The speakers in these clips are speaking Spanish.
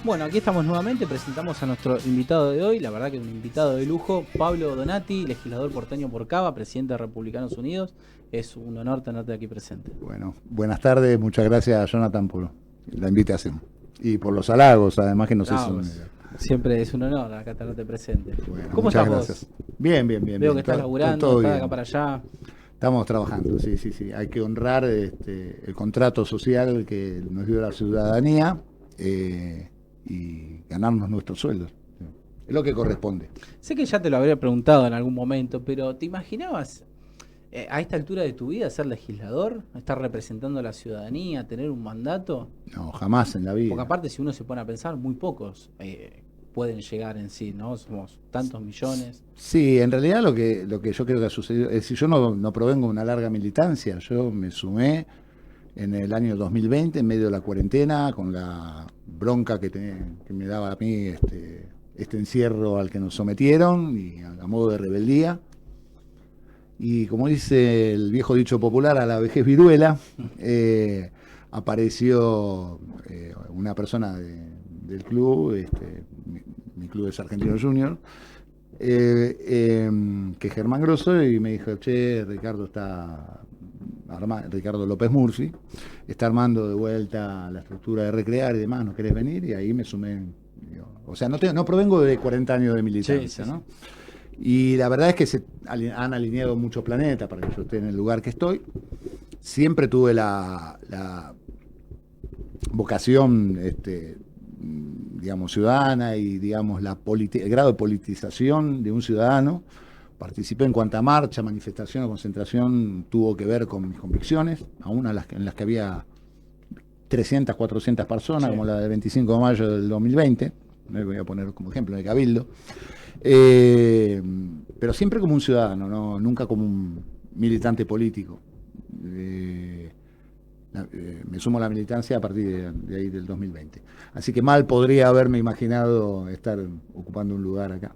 Bueno, aquí estamos nuevamente, presentamos a nuestro invitado de hoy, la verdad que un invitado de lujo, Pablo Donati, legislador porteño por Cava, presidente de Republicanos Unidos. Es un honor tenerte aquí presente. Bueno, buenas tardes, muchas gracias Jonathan por la invitación y por los halagos, además que no sé si son... Siempre es un honor acá tenerte presente. Bueno, ¿Cómo muchas estás gracias. vos? Bien. Veo que estás laburando, todo estás de bien. acá para allá. Estamos trabajando, sí. Hay que honrar el contrato social que nos dio la ciudadanía y ganarnos nuestros sueldos. Es lo que corresponde. Sé que ya te lo habría preguntado en algún momento, pero ¿te imaginabas a esta altura de tu vida ser legislador? ¿Estar representando a la ciudadanía, tener un mandato? No, jamás en la vida. Porque aparte, si uno se pone a pensar, muy pocos pueden llegar en sí, ¿no? Somos tantos millones. Sí, en realidad lo que yo creo que ha sucedido es que yo no provengo de una larga militancia. Yo me sumé en el año 2020, en medio de la cuarentena, con la bronca que me daba a mí este encierro al que nos sometieron y a modo de rebeldía. Y como dice el viejo dicho popular, a la vejez viruela, apareció una persona del club, mi club es Argentino Junior, que es Germán Grosso, y me dijo, che, Ricardo López Murphy está armando de vuelta la estructura de Recrear y demás, ¿no querés venir? Y ahí me sumé. O sea, no provengo de 40 años de militancia, Sí. ¿no? Y la verdad es que se han alineado muchos planetas para que yo esté en el lugar que estoy. Siempre tuve la vocación, digamos, ciudadana y, digamos, el grado de politización de un ciudadano. Participé en cuanta marcha, manifestación o concentración tuvo que ver con mis convicciones, aún en las que había 300, 400 personas, sí, como la del 25 de mayo del 2020, me voy a poner como ejemplo en el Cabildo. Pero siempre como un ciudadano, ¿no? Nunca como un militante político. Me sumo a la militancia a partir de ahí del 2020. Así que mal podría haberme imaginado estar ocupando un lugar acá.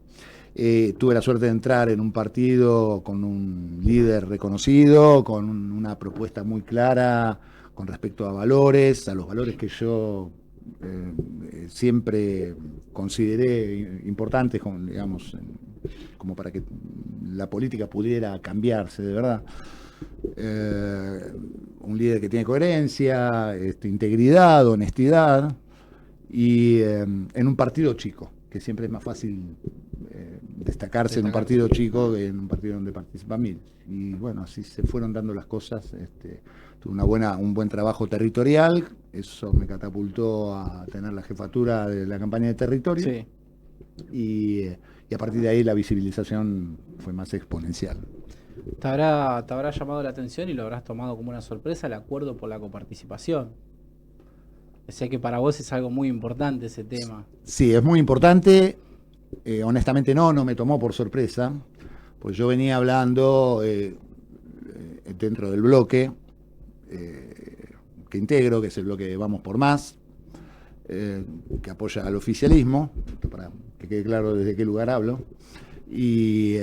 Tuve la suerte de entrar en un partido con un líder reconocido, con una propuesta muy clara con respecto a los valores que yo siempre consideré importantes, digamos, como para que la política pudiera cambiarse de verdad. Un líder que tiene coherencia, integridad, honestidad, y en un partido chico, que siempre es más fácil destacarse en un partido chico que en un partido donde participan mil. Y bueno, así se fueron dando las cosas. Tuve un buen trabajo territorial, eso me catapultó a tener la jefatura de la campaña de territorio. Sí. Y a partir de ahí la visibilización fue más exponencial. Te habrá llamado la atención y lo habrás tomado como una sorpresa el acuerdo por la coparticipación. Sé que para vos es algo muy importante ese tema. Sí, es muy importante. Honestamente no me tomó por sorpresa, pues yo venía hablando dentro del bloque que integro, que es el bloque Vamos por Más, que apoya al oficialismo, para que quede claro desde qué lugar hablo, y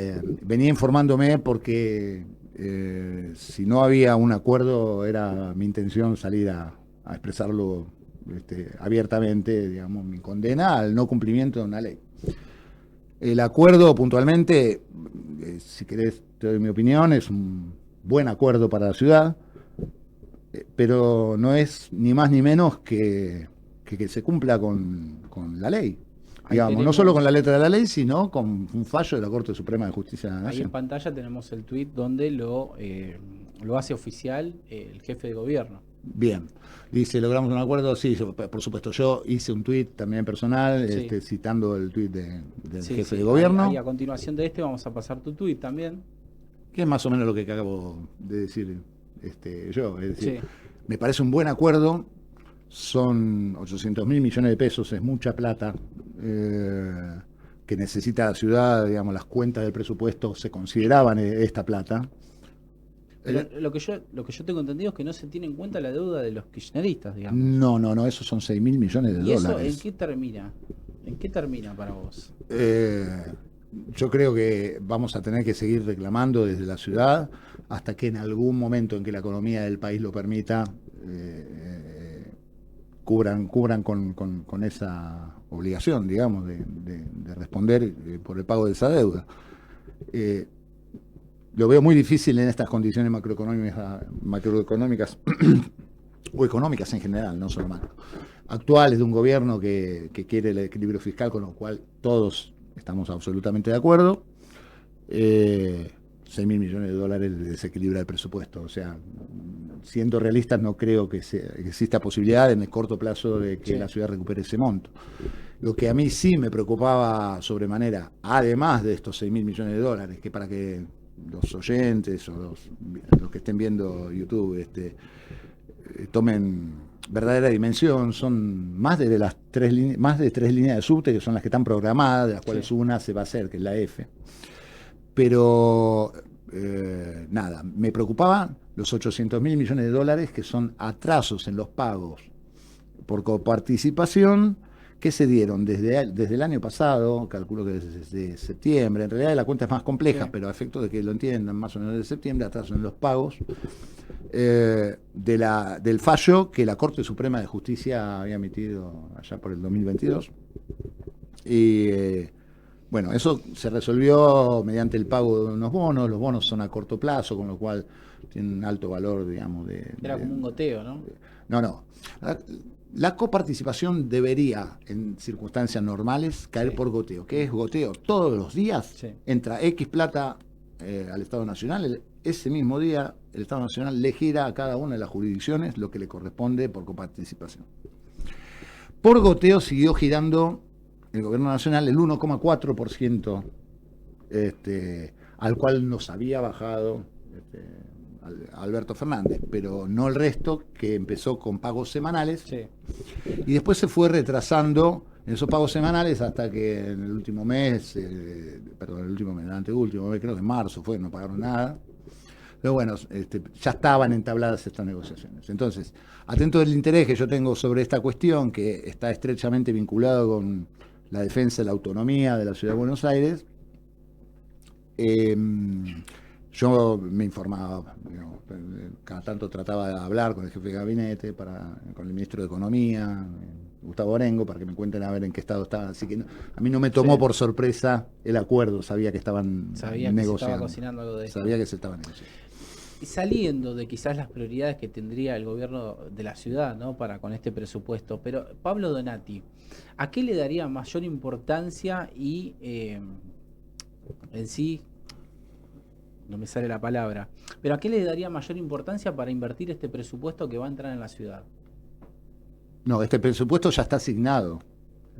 venía informándome porque si no había un acuerdo era mi intención salir a expresarlo abiertamente, digamos, mi condena al no cumplimiento de una ley. El acuerdo puntualmente, si querés te doy mi opinión, es un buen acuerdo para la ciudad, pero no es ni más ni menos que se cumpla con la ley. Digamos, no solo con la letra de la ley, sino con un fallo de la Corte Suprema de Justicia de la Nación. Ahí en pantalla tenemos el tuit donde lo hace oficial el jefe de gobierno. Bien, dice, logramos un acuerdo, sí, por supuesto, yo hice un tuit también personal, Sí. Citando el tuit del jefe de Sí. gobierno. Ahí a continuación de vamos a pasar tu tuit también. Que es más o menos lo que acabo de decir yo, es decir, Sí. me parece un buen acuerdo, son 800.000 millones de pesos, es mucha plata, que necesita la ciudad, digamos, las cuentas del presupuesto se consideraban esta plata. Pero lo que yo tengo entendido es que no se tiene en cuenta la deuda de los kirchneristas, digamos. No, esos son 6.000 millones de ¿Y eso dólares. en qué termina? ¿En qué termina para vos? Yo creo que vamos a tener que seguir reclamando desde la ciudad hasta que en algún momento en que la economía del país lo permita, cubran con esa obligación, digamos, de responder por el pago de esa deuda. Lo veo muy difícil en estas condiciones macroeconómicas o económicas en general, no solo macro, actuales de un gobierno que quiere el equilibrio fiscal, con lo cual todos estamos absolutamente de acuerdo. 6.000 millones de dólares desequilibra el presupuesto. O sea, siendo realistas, no creo que exista posibilidad en el corto plazo de que la ciudad recupere ese monto. Lo que a mí sí me preocupaba sobremanera, además de estos 6.000 millones de dólares, que para que los oyentes o los que estén viendo YouTube tomen verdadera dimensión, son más de tres líneas de subte, que son las que están programadas, de las cuales una se va a hacer, que es la F. Pero nada, me preocupaban los 800.000 millones de dólares, que son atrasos en los pagos por coparticipación, que se dieron desde el año pasado, calculo que desde septiembre. En realidad la cuenta es más compleja, pero a efecto de que lo entiendan, más o menos de septiembre, atrasos en los pagos del fallo que la Corte Suprema de Justicia había emitido allá por el 2022. Y bueno, eso se resolvió mediante el pago de unos bonos. Los bonos son a corto plazo, con lo cual tienen un alto valor, digamos. Era como un goteo, ¿no? No. La coparticipación debería, en circunstancias normales, caer por goteo. ¿Qué es goteo? Todos los días entra X plata al Estado Nacional. Ese mismo día, el Estado Nacional le gira a cada una de las jurisdicciones lo que le corresponde por coparticipación. Por goteo siguió girando el Gobierno Nacional el 1,4%, al cual nos había bajado Alberto Fernández, pero no el resto, que empezó con pagos semanales, y después se fue retrasando en esos pagos semanales hasta que en el último mes, el anteúltimo mes, creo que en marzo fue, no pagaron nada. Pero bueno, ya estaban entabladas estas negociaciones. Entonces, atento del interés que yo tengo sobre esta cuestión, que está estrechamente vinculado con la defensa de la autonomía de la Ciudad de Buenos Aires, yo me informaba, cada tanto trataba de hablar con el jefe de gabinete, con el ministro de Economía, Gustavo Orengo, para que me cuenten a ver en qué estado estaban. Así que a mí no me tomó por sorpresa el acuerdo, sabía que estaban negociando. Que se estaba cocinando algo de eso. Sabía que se estaba negociando. Y saliendo de quizás las prioridades que tendría el gobierno de la ciudad, ¿no?, con este presupuesto, pero Pablo Donati, ¿a qué le daría mayor importancia y en sí, no me sale la palabra, pero a qué le daría mayor importancia para invertir este presupuesto que va a entrar en la ciudad? No, este presupuesto ya está asignado.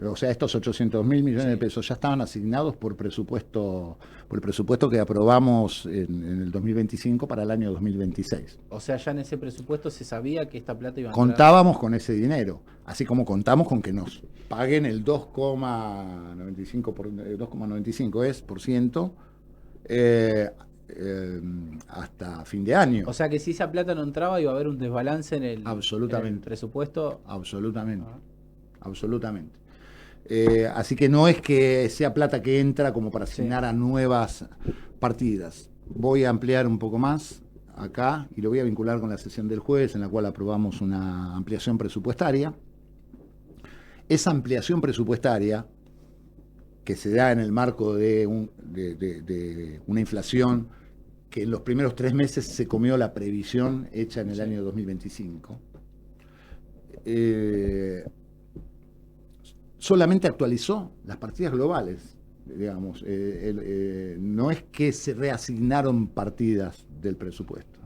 O sea, estos 800.000 millones de pesos ya estaban asignados por el presupuesto que aprobamos en el 2025 para el año 2026. O sea, ya en ese presupuesto se sabía que esta plata iba a entrar. Contábamos con ese dinero, así como contamos con que nos paguen el 2,95% hasta fin de año. O sea que si esa plata no entraba iba a haber un desbalance en el presupuesto. Absolutamente. Así que no es que sea plata que entra como para asignar a nuevas partidas. Voy a ampliar un poco más acá y lo voy a vincular con la sesión del jueves, en la cual aprobamos una ampliación presupuestaria. Esa ampliación presupuestaria, que se da en el marco de una inflación que en los primeros 3 meses se comió la previsión hecha en el año 2025, solamente actualizó las partidas globales, digamos. No es que se reasignaron partidas del presupuesto.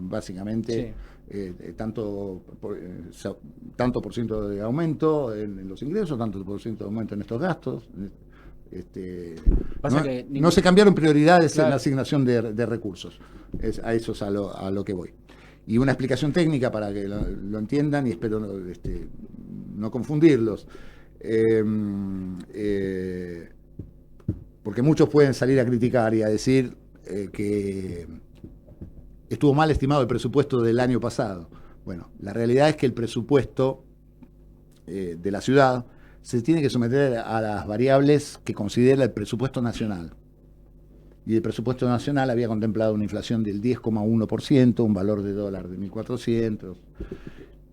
Básicamente, tanto por ciento de aumento en los ingresos, tanto por ciento de aumento en estos gastos. No se cambiaron prioridades en la asignación de recursos. A eso es a lo que voy. Y una explicación técnica para que lo entiendan, y espero no confundirlos. Porque muchos pueden salir a criticar y a decir que estuvo mal estimado el presupuesto del año pasado. Bueno, la realidad es que el presupuesto de la ciudad se tiene que someter a las variables que considera el presupuesto nacional. Y el presupuesto nacional había contemplado una inflación del 10,1%, un valor de dólar de 1.400.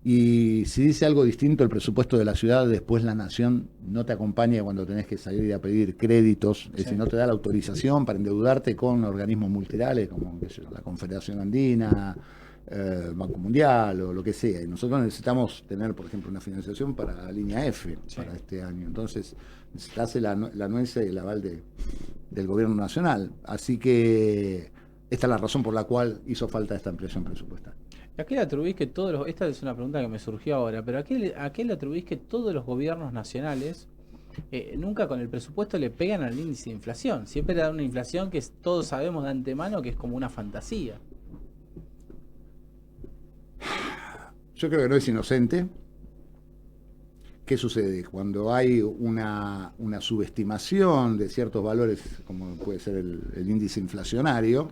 Y si dice algo distinto el presupuesto de la ciudad, después la nación no te acompaña cuando tenés que salir a pedir créditos, es decir, no te da la autorización para endeudarte con organismos multilaterales como qué sé yo, la Confederación Andina, el Banco Mundial o lo que sea. Y nosotros necesitamos tener, por ejemplo, una financiación para la línea F para este año. Entonces, necesitas la anuencia y el aval del gobierno nacional. Así que esta es la razón por la cual hizo falta esta ampliación presupuestaria. ¿A qué le atribuís que todos los, esta es una pregunta que me surgió ahora, pero a qué le atribuís que todos los gobiernos nacionales nunca con el presupuesto le pegan al índice de inflación? Siempre da una inflación que todos sabemos de antemano que es como una fantasía. Yo creo que no es inocente. ¿Qué sucede? Cuando hay una subestimación de ciertos valores, como puede ser el índice inflacionario,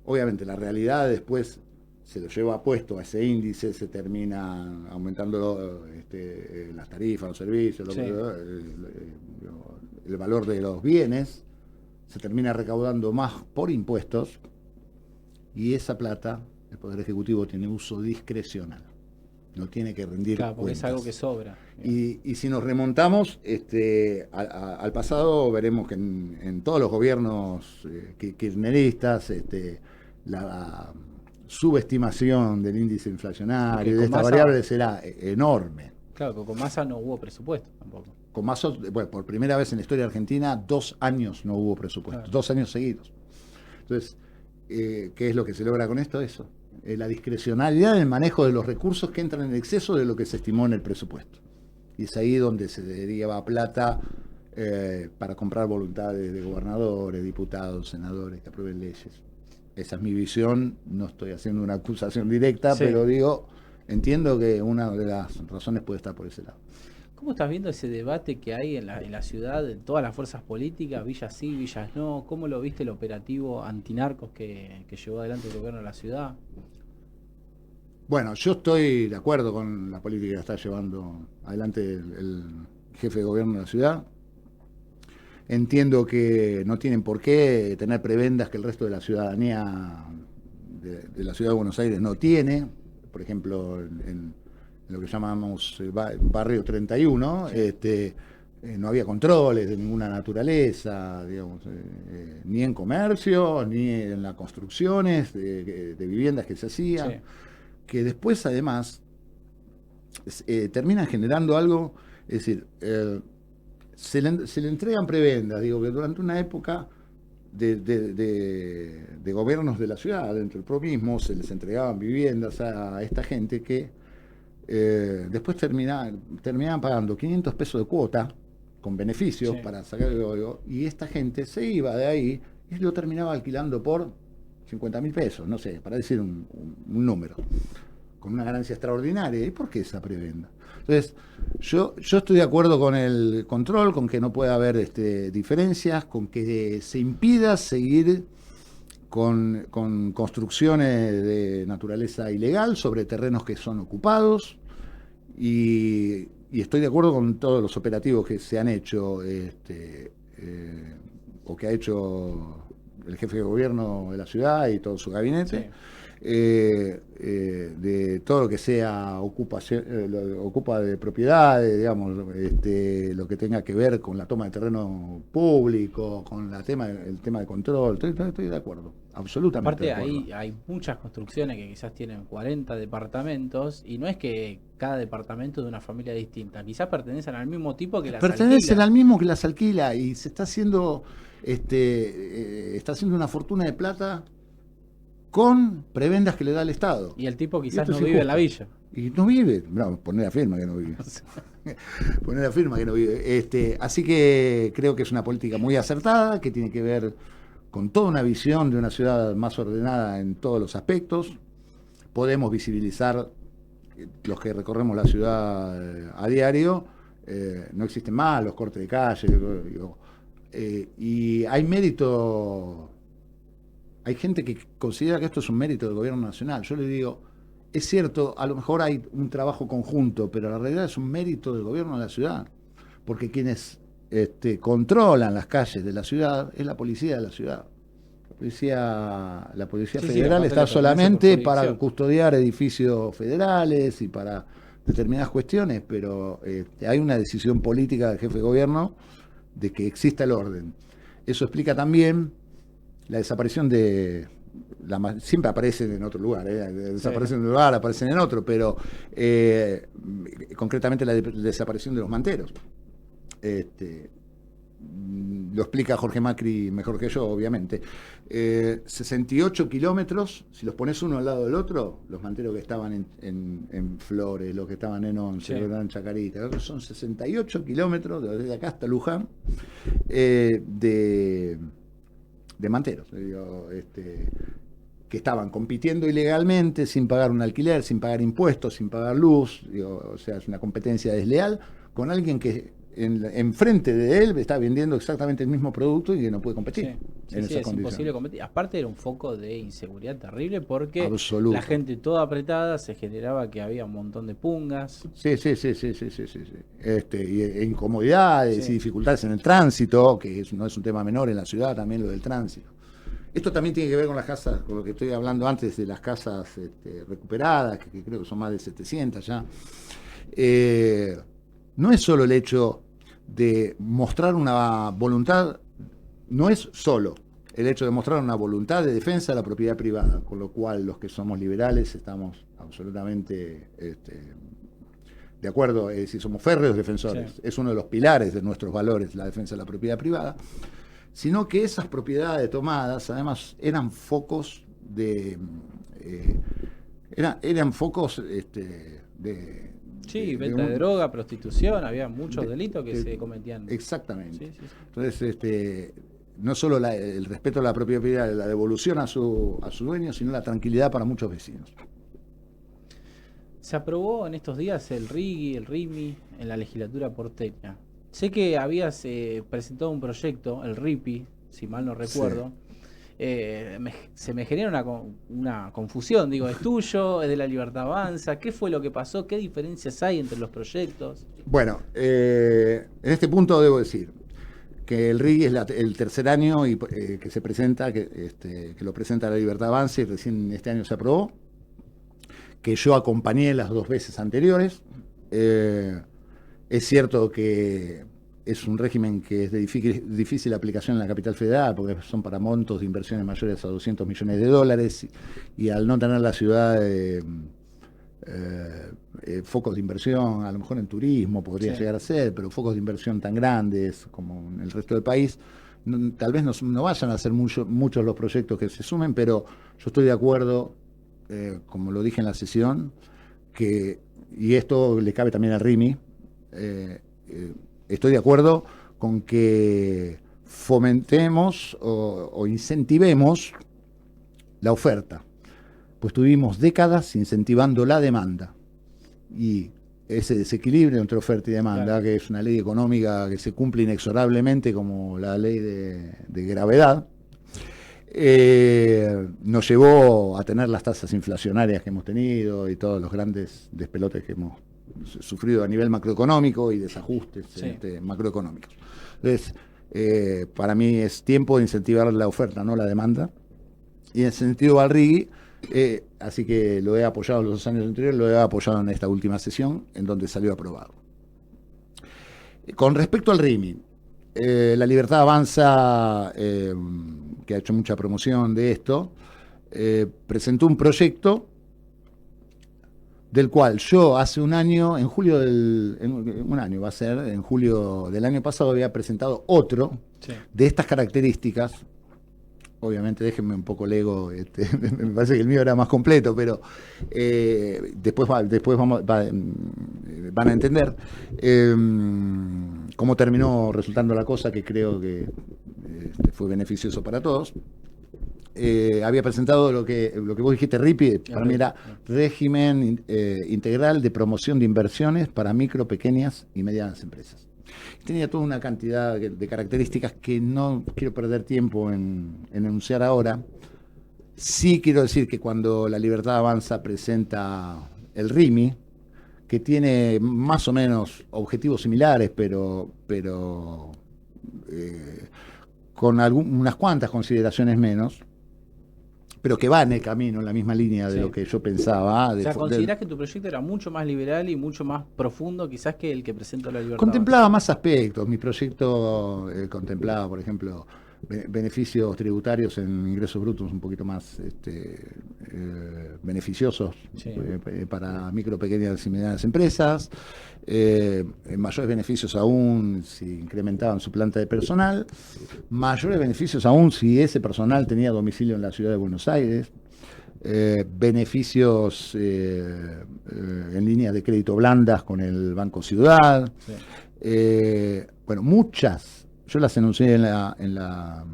obviamente la realidad después se lo lleva puesto a ese índice, se termina aumentando las tarifas, los servicios, Sí. el valor de los bienes, se termina recaudando más por impuestos y esa plata el Poder Ejecutivo tiene uso discrecional, no tiene que rendir Claro, porque cuentas. es algo que sobra. Y si nos remontamos al pasado, veremos que en todos los gobiernos kirchneristas, la subestimación del índice inflacionario, de esta variable será enorme. Claro, porque con Massa no hubo presupuesto tampoco. Con Massa, bueno, por primera vez en la historia argentina, 2 años no hubo presupuesto, Claro. 2 años seguidos. Entonces, ¿qué es lo que se logra con esto? Eso, la discrecionalidad en el manejo de los recursos que entran en exceso de lo que se estimó en el presupuesto. Y es ahí donde se deriva plata para comprar voluntades de gobernadores, diputados, senadores que aprueben leyes. Esa es mi visión, no estoy haciendo una acusación directa, Sí. pero digo, entiendo que una de las razones puede estar por ese lado. ¿Cómo estás viendo ese debate que hay en la ciudad, en todas las fuerzas políticas, villas sí, villas no? ¿Cómo lo viste el operativo antinarcos que llevó adelante el gobierno de la ciudad? Bueno, yo estoy de acuerdo con la política que está llevando adelante el jefe de gobierno de la ciudad. Entiendo que no tienen por qué tener prebendas que el resto de la ciudadanía de la ciudad de Buenos Aires no tiene. Por ejemplo, en lo que llamamos barrio 31, no había controles de ninguna naturaleza, digamos, ni en comercio, ni en las construcciones de viviendas que se hacían, Sí. que después además terminan generando algo, es decir, se le entregan prebendas, digo que durante una época de gobiernos de la ciudad, dentro del promismo, se les entregaban viviendas a esta gente que después terminaban pagando 500 pesos de cuota con beneficios Sí. para sacar el odio, y esta gente se iba de ahí y lo terminaba alquilando por 50.000 pesos, no sé, para decir un número, con una ganancia extraordinaria. ¿Y por qué esa prebenda? Entonces, yo estoy de acuerdo con el control, con que no puede haber diferencias, con que se impida seguir con construcciones de naturaleza ilegal sobre terrenos que son ocupados, y estoy de acuerdo con todos los operativos que se han hecho o que ha hecho el jefe de gobierno de la ciudad y todo su gabinete. Sí. De todo lo que sea ocupa de propiedades, digamos, lo que tenga que ver con la toma de terreno público, con el tema de control, estoy de acuerdo, absolutamente Aparte de acuerdo. hay muchas construcciones que quizás tienen 40 departamentos y no es que cada departamento es de una familia distinta, quizás pertenecen al mismo tipo que las Pertenecen alquila. al mismo que las alquila y se está haciendo una fortuna de plata con prebendas que le da el Estado. Y el tipo Y quizás esto no es vive en la injusto. villa. Y no vive, no, poner la firma que no vive. Poner la firma que no vive. Así que creo que es una política muy acertada, que tiene que ver con toda una visión de una ciudad más ordenada en todos los aspectos. Podemos visibilizar, los que recorremos la ciudad a diario, no existen más los cortes de calle, digo, y hay mérito. Hay gente que considera que esto es un mérito del gobierno nacional. Yo le digo, es cierto, a lo mejor hay un trabajo conjunto, pero la realidad es un mérito del gobierno de la ciudad, porque quienes controlan las calles de la ciudad es la policía de la ciudad. La Policía Sí, Federal aparte está le pertenece por solamente para jurisdicción. custodiar edificios federales y para determinadas cuestiones, pero hay una decisión política del jefe de gobierno de que exista el orden. Eso explica también la desaparición siempre aparecen en otro lugar, Sí, desaparecen en un lugar, aparecen en otro, pero concretamente la desaparición de los manteros. Este, lo explica Jorge Macri mejor que yo, obviamente. 68 kilómetros, si los pones uno al lado del otro, los manteros que estaban en Flores, los que estaban en Once, sí. los que estaban en Chacarita, son 68 kilómetros, desde acá hasta Luján, de manteros, digo, que estaban compitiendo ilegalmente, sin pagar un alquiler, sin pagar impuestos, sin pagar luz, digo, o sea, es una competencia desleal con alguien que enfrente de él está vendiendo exactamente el mismo producto y que no puede competir Sí, en sí, esas es imposible condiciones. competir. Aparte era un foco de inseguridad terrible porque Absoluto. la gente toda apretada, se generaba que había un montón de pungas. Sí. E incomodidades Sí, y dificultades en el tránsito, que no es un tema menor en la ciudad, también lo del tránsito. Esto también tiene que ver con las casas, con lo que estoy hablando antes de las casas recuperadas, que creo que son más de 700 ya. No es solo el hecho de mostrar una voluntad, no es solo el hecho de mostrar una voluntad de defensa de la propiedad privada, con lo cual los que somos liberales estamos absolutamente de acuerdo, es decir, somos férreos defensores, sí. es uno de los pilares de nuestros valores, la defensa de la propiedad privada, sino que esas propiedades tomadas además eran focos eran focos Sí, venta de droga, prostitución, había muchos delitos que se cometían. Exactamente. Sí, sí, sí. Entonces, no solo el respeto a la propiedad privada, la devolución a su dueño, sino la tranquilidad para muchos vecinos. Se aprobó en estos días el RIGI, el RIMI, en la legislatura porteña. Sé que habías presentado un proyecto, el RIPI, si mal no Sí. recuerdo. Se me genera una confusión, digo, ¿es tuyo? ¿Es de la Libertad Avanza? ¿Qué fue lo que pasó? ¿Qué diferencias hay entre los proyectos? Bueno, en este punto debo decir que el RIGI es el tercer año que se presenta, que lo presenta la Libertad Avanza y recién este año se aprobó, que yo acompañé las dos veces anteriores. Es cierto que es un régimen que es de difícil aplicación en la capital federal, porque son para montos de inversiones mayores a 200 millones de dólares, y al no tener la ciudad focos de inversión, a lo mejor en turismo podría Sí. llegar a ser, pero focos de inversión tan grandes como en el resto del país, tal vez no vayan a ser muchos los proyectos que se sumen, pero yo estoy de acuerdo, como lo dije en la sesión, y esto le cabe también al RIMI, estoy de acuerdo con que fomentemos o incentivemos la oferta, pues tuvimos décadas incentivando la demanda y ese desequilibrio entre oferta y demanda, Claro. que es una ley económica que se cumple inexorablemente como la ley de gravedad, nos llevó a tener las tasas inflacionarias que hemos tenido y todos los grandes despelotes que hemos sufrido a nivel macroeconómico y desajustes Sí. macroeconómicos. Entonces, para mí es tiempo de incentivar la oferta, no la demanda. Y en ese sentido va el RIGI, así que lo he apoyado en los años anteriores, lo he apoyado en esta última sesión, en donde salió aprobado. Con respecto al RIMI, la Libertad Avanza, que ha hecho mucha promoción de esto, presentó un proyecto del cual yo hace un año, en julio en julio del año pasado había presentado otro Sí. de estas características. Obviamente, déjenme un poco el ego, me parece que el mío era más completo, pero después van a entender cómo terminó resultando la cosa, que creo que fue beneficioso para todos. Había presentado lo que vos dijiste, RIPI, para mí era Régimen Integral de Promoción de Inversiones para Micro, Pequeñas y Medianas Empresas. Tenía toda una cantidad de características que no quiero perder tiempo en enunciar ahora. Sí quiero decir que cuando la Libertad Avanza presenta el RIMI, que tiene más o menos objetivos similares, pero con unas cuantas consideraciones menos, pero que va en el camino, en la misma línea de lo que yo pensaba. O sea, ¿considerás que tu proyecto era mucho más liberal y mucho más profundo quizás que el que presentó La Libertad contemplaba Avanza? más aspectos. Mi proyecto contemplaba, por ejemplo, beneficios tributarios en ingresos brutos un poquito más beneficiosos para micro, pequeñas y medianas empresas, mayores beneficios aún si incrementaban su planta de personal, mayores beneficios aún si ese personal tenía domicilio en la ciudad de Buenos Aires, beneficios en líneas de crédito blandas con el Banco Ciudad. Bueno, muchas, yo las enuncié en la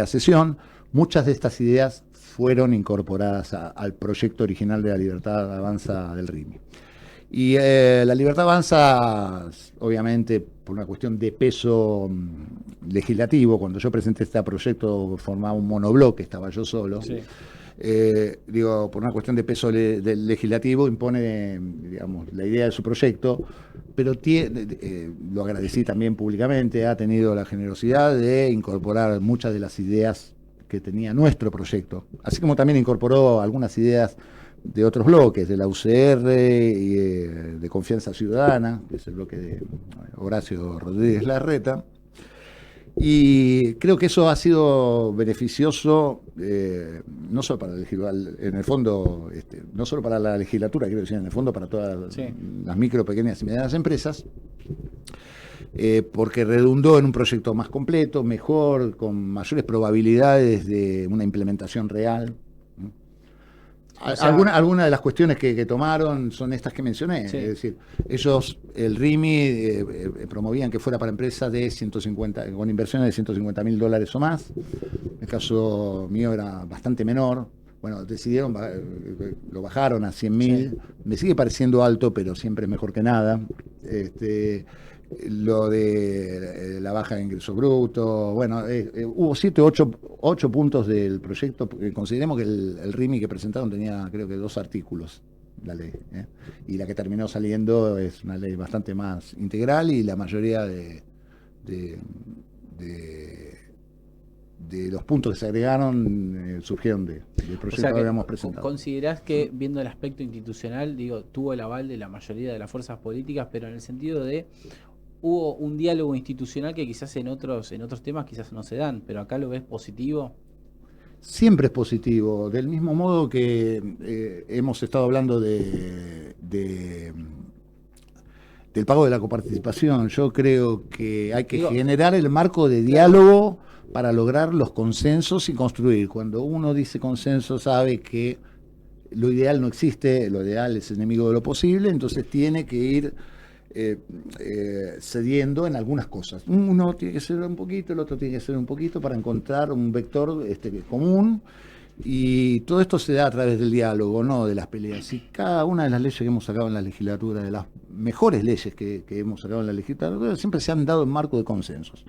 sesión, muchas de estas ideas fueron incorporadas al proyecto original de La Libertad Avanza del RIMI. Y La Libertad Avanza, obviamente, por una cuestión de peso legislativo, cuando yo presenté este proyecto formaba un monobloque, estaba yo solo. Sí. Por una cuestión de peso legislativo impone, digamos, la idea de su proyecto, pero lo agradecí también públicamente, ha tenido la generosidad de incorporar muchas de las ideas que tenía nuestro proyecto, así como también incorporó algunas ideas de otros bloques, de la UCR y de Confianza Ciudadana, que es el bloque de Horacio Rodríguez Larreta. Y creo que eso ha sido beneficioso, no solo para en el fondo, no solo para la legislatura, quiero decir, en el fondo para todas las micro, pequeñas y medianas empresas, porque redundó en un proyecto más completo, mejor, con mayores probabilidades de una implementación real. O sea, algunas de las cuestiones que tomaron son estas que mencioné, es decir, ellos, el RIMI, promovían que fuera para empresas de 150, con inversiones de $150.000 o más. El caso mío era bastante menor. Bueno, decidieron, lo bajaron a 100.000. Me sigue pareciendo alto, pero siempre es mejor que nada. Lo de la baja de ingreso bruto, bueno, hubo 7 o 8 puntos del proyecto, porque consideremos que el RIMI que presentaron tenía creo que 2 artículos, la ley, y la que terminó saliendo es una ley bastante más integral y la mayoría de los puntos que se agregaron surgieron del proyecto que habíamos presentado. ¿Considerás que, viendo el aspecto institucional, tuvo el aval de la mayoría de las fuerzas políticas, pero en el sentido de hubo un diálogo institucional que quizás en otros temas quizás no se dan, pero acá lo ves positivo? Siempre es positivo, del mismo modo que hemos estado hablando del pago de la coparticipación. Yo creo que hay que generar el marco de diálogo para lograr los consensos y construir. Cuando uno dice consenso sabe que lo ideal no existe, lo ideal es enemigo de lo posible, entonces tiene que ir cediendo en algunas cosas. Uno tiene que ceder un poquito, el otro tiene que ceder un poquito para encontrar un vector común, y todo esto se da a través del diálogo, no de las peleas. Y cada una de las leyes que hemos sacado en la legislatura, de las mejores leyes que hemos sacado en la legislatura, siempre se han dado en marco de consensos.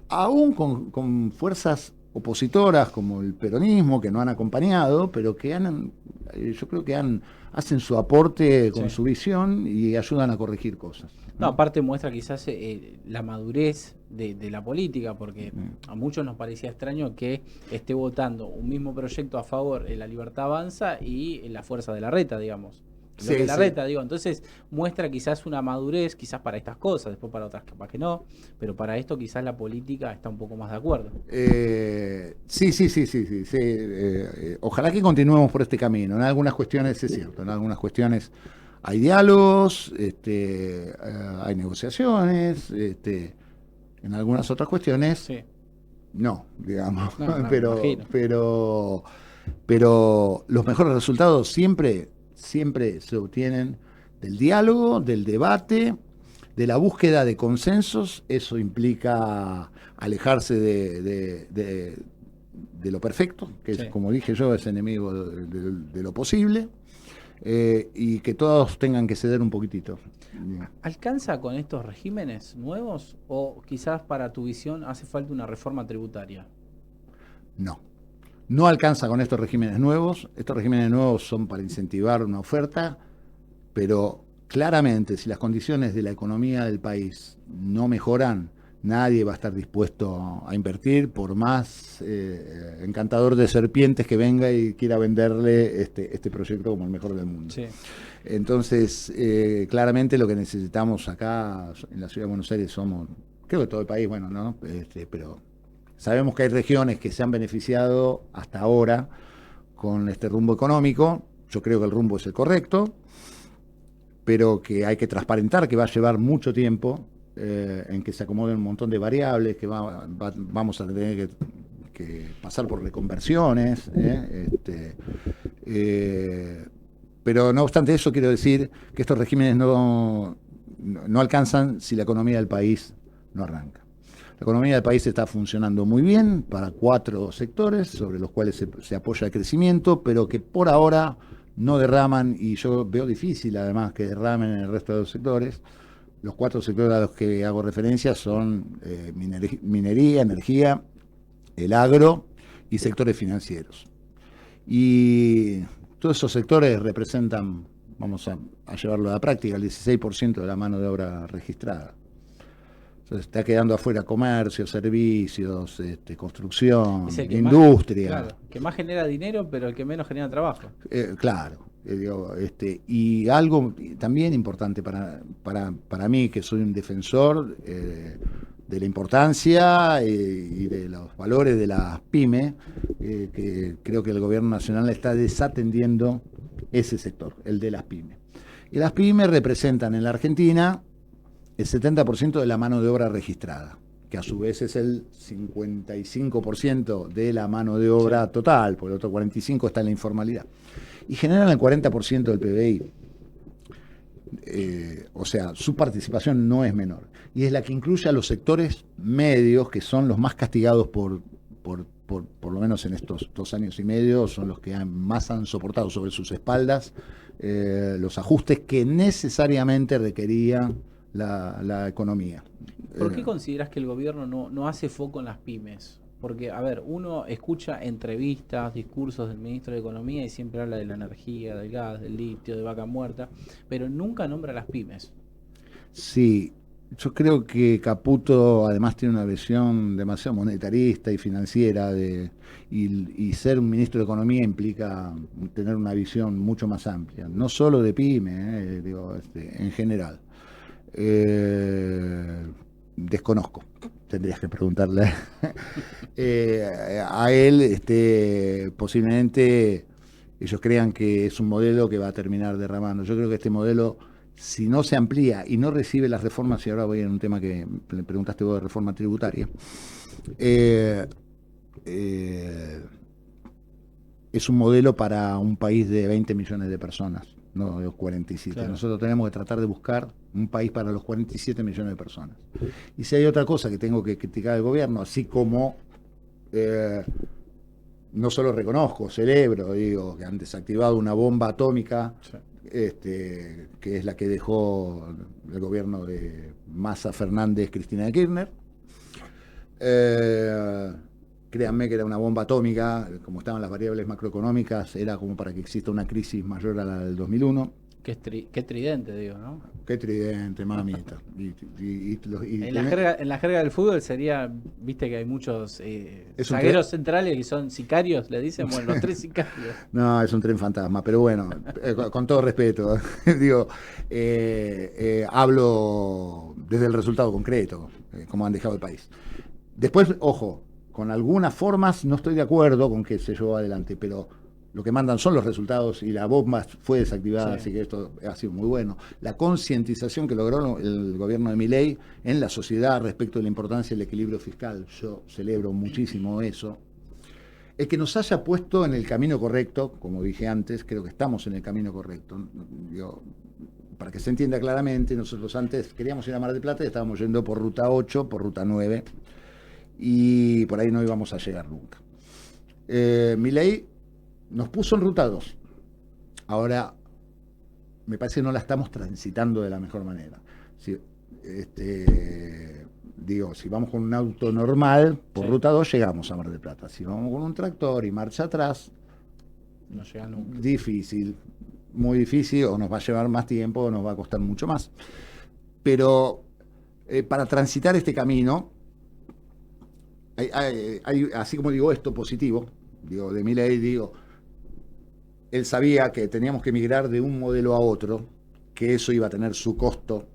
Aún con fuerzas opositoras como el peronismo, que no han acompañado, pero que yo creo que hacen su aporte con su visión y ayudan a corregir cosas. No, aparte muestra quizás la madurez de la política, porque a muchos nos parecía extraño que esté votando un mismo proyecto a favor en La Libertad Avanza y en la Fuerza de Larreta, digamos. Entonces muestra quizás una madurez, quizás para estas cosas, después para otras capaz que no, pero para esto quizás la política está un poco más de acuerdo. Sí. Ojalá que continuemos por este camino. En algunas cuestiones es cierto, en algunas cuestiones hay diálogos, hay negociaciones, en algunas otras cuestiones no, digamos, pero los mejores resultados siempre se obtienen del diálogo, del debate, de la búsqueda de consensos. Eso implica alejarse de lo perfecto, que como dije yo, es enemigo de lo posible, y que todos tengan que ceder un poquitito. ¿Alcanza con estos regímenes nuevos o quizás para tu visión hace falta una reforma tributaria? No alcanza con estos regímenes nuevos. Estos regímenes nuevos son para incentivar una oferta, pero claramente si las condiciones de la economía del país no mejoran, nadie va a estar dispuesto a invertir, por más encantador de serpientes que venga y quiera venderle este proyecto como el mejor del mundo. Sí. Entonces, claramente lo que necesitamos acá en la Ciudad de Buenos Aires somos, creo que todo el país, bueno, ¿no? Pero sabemos que hay regiones que se han beneficiado hasta ahora con este rumbo económico. Yo creo que el rumbo es el correcto, pero que hay que transparentar, que va a llevar mucho tiempo en que se acomoden un montón de variables, que vamos a tener que pasar por reconversiones. Pero no obstante eso, quiero decir que estos regímenes no alcanzan si la economía del país no arranca. La economía del país está funcionando muy bien para 4 sectores sobre los cuales se apoya el crecimiento, pero que por ahora no derraman, y yo veo difícil además que derramen en el resto de los sectores. Los 4 sectores a los que hago referencia son minería, energía, el agro y sectores financieros. Y todos esos sectores representan, vamos a llevarlo a la práctica, el 16% de la mano de obra registrada. Entonces está quedando afuera comercio, servicios, construcción, industria. Claro, que más genera dinero, pero el que menos genera trabajo. Claro. Y algo también importante para mí, que soy un defensor de la importancia y de los valores de las pymes, que creo que el gobierno nacional está desatendiendo ese sector, el de las pymes. Y las pymes representan en la Argentina el 70% de la mano de obra registrada, que a su vez es el 55% de la mano de obra total, porque el otro 45% está en la informalidad. Y generan el 40% del PBI. O sea, su participación no es menor. Y es la que incluye a los sectores medios, que son los más castigados por lo menos en estos 2 años y medio, son los que más han soportado sobre sus espaldas los ajustes que necesariamente requería la economía. ¿Por qué consideras que el gobierno no hace foco en las pymes? Porque, a ver, uno escucha entrevistas, discursos del ministro de Economía y siempre habla de la energía, del gas, del litio, de vaca muerta, pero nunca nombra a las pymes. Sí, yo creo que Caputo además tiene una visión demasiado monetarista y financiera y ser un ministro de Economía implica tener una visión mucho más amplia, no solo de pyme, en general. Desconozco, tendrías que preguntarle a él. Posiblemente ellos crean que es un modelo que va a terminar derramando. Yo creo que este modelo, si no se amplía y no recibe las reformas, y ahora voy en un tema que le preguntaste vos de reforma tributaria, es un modelo para un país de 20 millones de personas, no de los 47. Claro. Nosotros tenemos que tratar de buscar un país para los 47 millones de personas. Y si hay otra cosa que tengo que criticar al gobierno, así como no solo reconozco, celebro, que han desactivado una bomba atómica, sí, que es la que dejó el gobierno de Massa, Fernández, Cristina de Kirchner. Créanme que era una bomba atómica, como estaban las variables macroeconómicas, era como para que exista una crisis mayor a la del 2001. Qué tridente, digo, ¿no? Qué tridente, mamita. En la jerga del fútbol sería, viste que hay muchos zagueros centrales que son sicarios, le dicen, bueno, los 3 sicarios. No, es un tren fantasma, pero bueno, con todo respeto, hablo desde el resultado concreto, cómo han dejado el país. Después, ojo, con algunas formas no estoy de acuerdo con que se llevó adelante, pero lo que mandan son los resultados y la bomba fue desactivada, sí, así que esto ha sido muy bueno. La concientización que logró el gobierno de Milei en la sociedad respecto de la importancia del equilibrio fiscal, yo celebro muchísimo eso. El que nos haya puesto en el camino correcto, como dije antes, creo que estamos en el camino correcto. Para que se entienda claramente, nosotros antes queríamos ir a Mar del Plata y estábamos yendo por ruta 8, por ruta 9, y por ahí no íbamos a llegar nunca. Milei nos puso en ruta 2. Ahora, me parece que no la estamos transitando de la mejor manera. Si vamos con un auto normal, por ruta 2 llegamos a Mar del Plata. Si vamos con un tractor y marcha atrás, no llega nunca. Difícil, muy difícil, o nos va a llevar más tiempo, o nos va a costar mucho más. Pero para transitar este camino, así como digo esto positivo, digo, de Milei, digo, él sabía que teníamos que migrar de un modelo a otro, que eso iba a tener su costo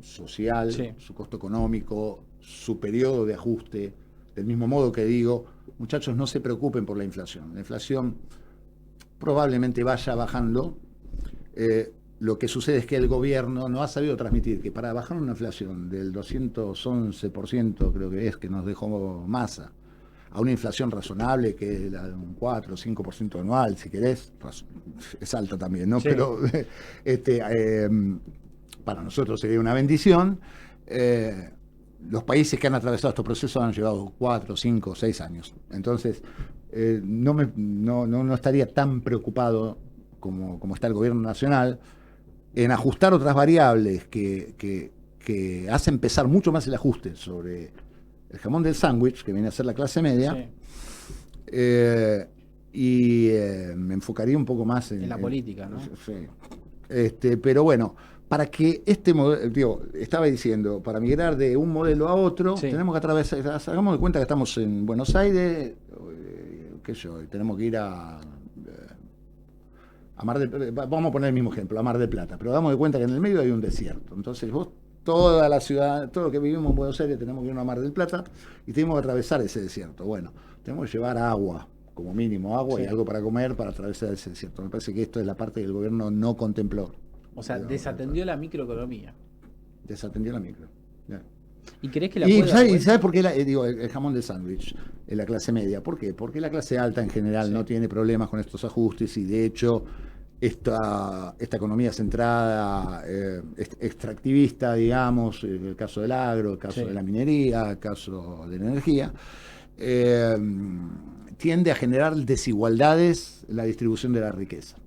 social, Sí. su costo económico, su periodo de ajuste. Del mismo modo que digo, muchachos, no se preocupen por la inflación. La inflación probablemente vaya bajando. Lo que sucede es que el gobierno no ha sabido transmitir que para bajar una inflación del 211%, creo que es, que nos dejó Massa, a una inflación razonable que es la de un 4 o 5% anual, si querés, es alta también, ¿no? Sí. Pero para nosotros sería una bendición. Los países que han atravesado estos procesos han llevado 4, 5, 6 años. Entonces, no estaría tan preocupado como está el gobierno nacional en ajustar otras variables que hacen pesar mucho más el ajuste sobre el jamón del sándwich, que viene a ser la clase media, Sí. Me enfocaría un poco más En la política, ¿no? Sí. Pero bueno, para que este modelo, digo, estaba diciendo, para migrar de un modelo a otro, Sí. tenemos que atravesar, hagamos de cuenta que estamos en Buenos Aires, qué sé yo, tenemos que ir a Mar del, vamos a poner el mismo ejemplo, a Mar del Plata, pero damos de cuenta que en el medio hay un desierto. Entonces vos, toda la ciudad, todo lo que vivimos en Buenos Aires, tenemos que ir a Mar del Plata y tenemos que atravesar ese desierto. Bueno, tenemos que llevar agua, como mínimo agua, Sí. y algo para comer para atravesar ese desierto. Me parece que esto es la parte que el gobierno no contempló. O sea, desatendió la microeconomía. Desatendió la micro. Ya. ¿Y crees que la Y puede dar vuelta? ¿sabes por qué digo, el jamón de sándwich en la clase media? ¿Por qué? Porque la clase alta en general Sí. no tiene problemas con estos ajustes y de hecho esta economía centrada, extractivista, digamos, el caso del agro, el caso Sí. de la minería, el caso de la energía, tiende a generar desigualdades en la distribución de la riqueza.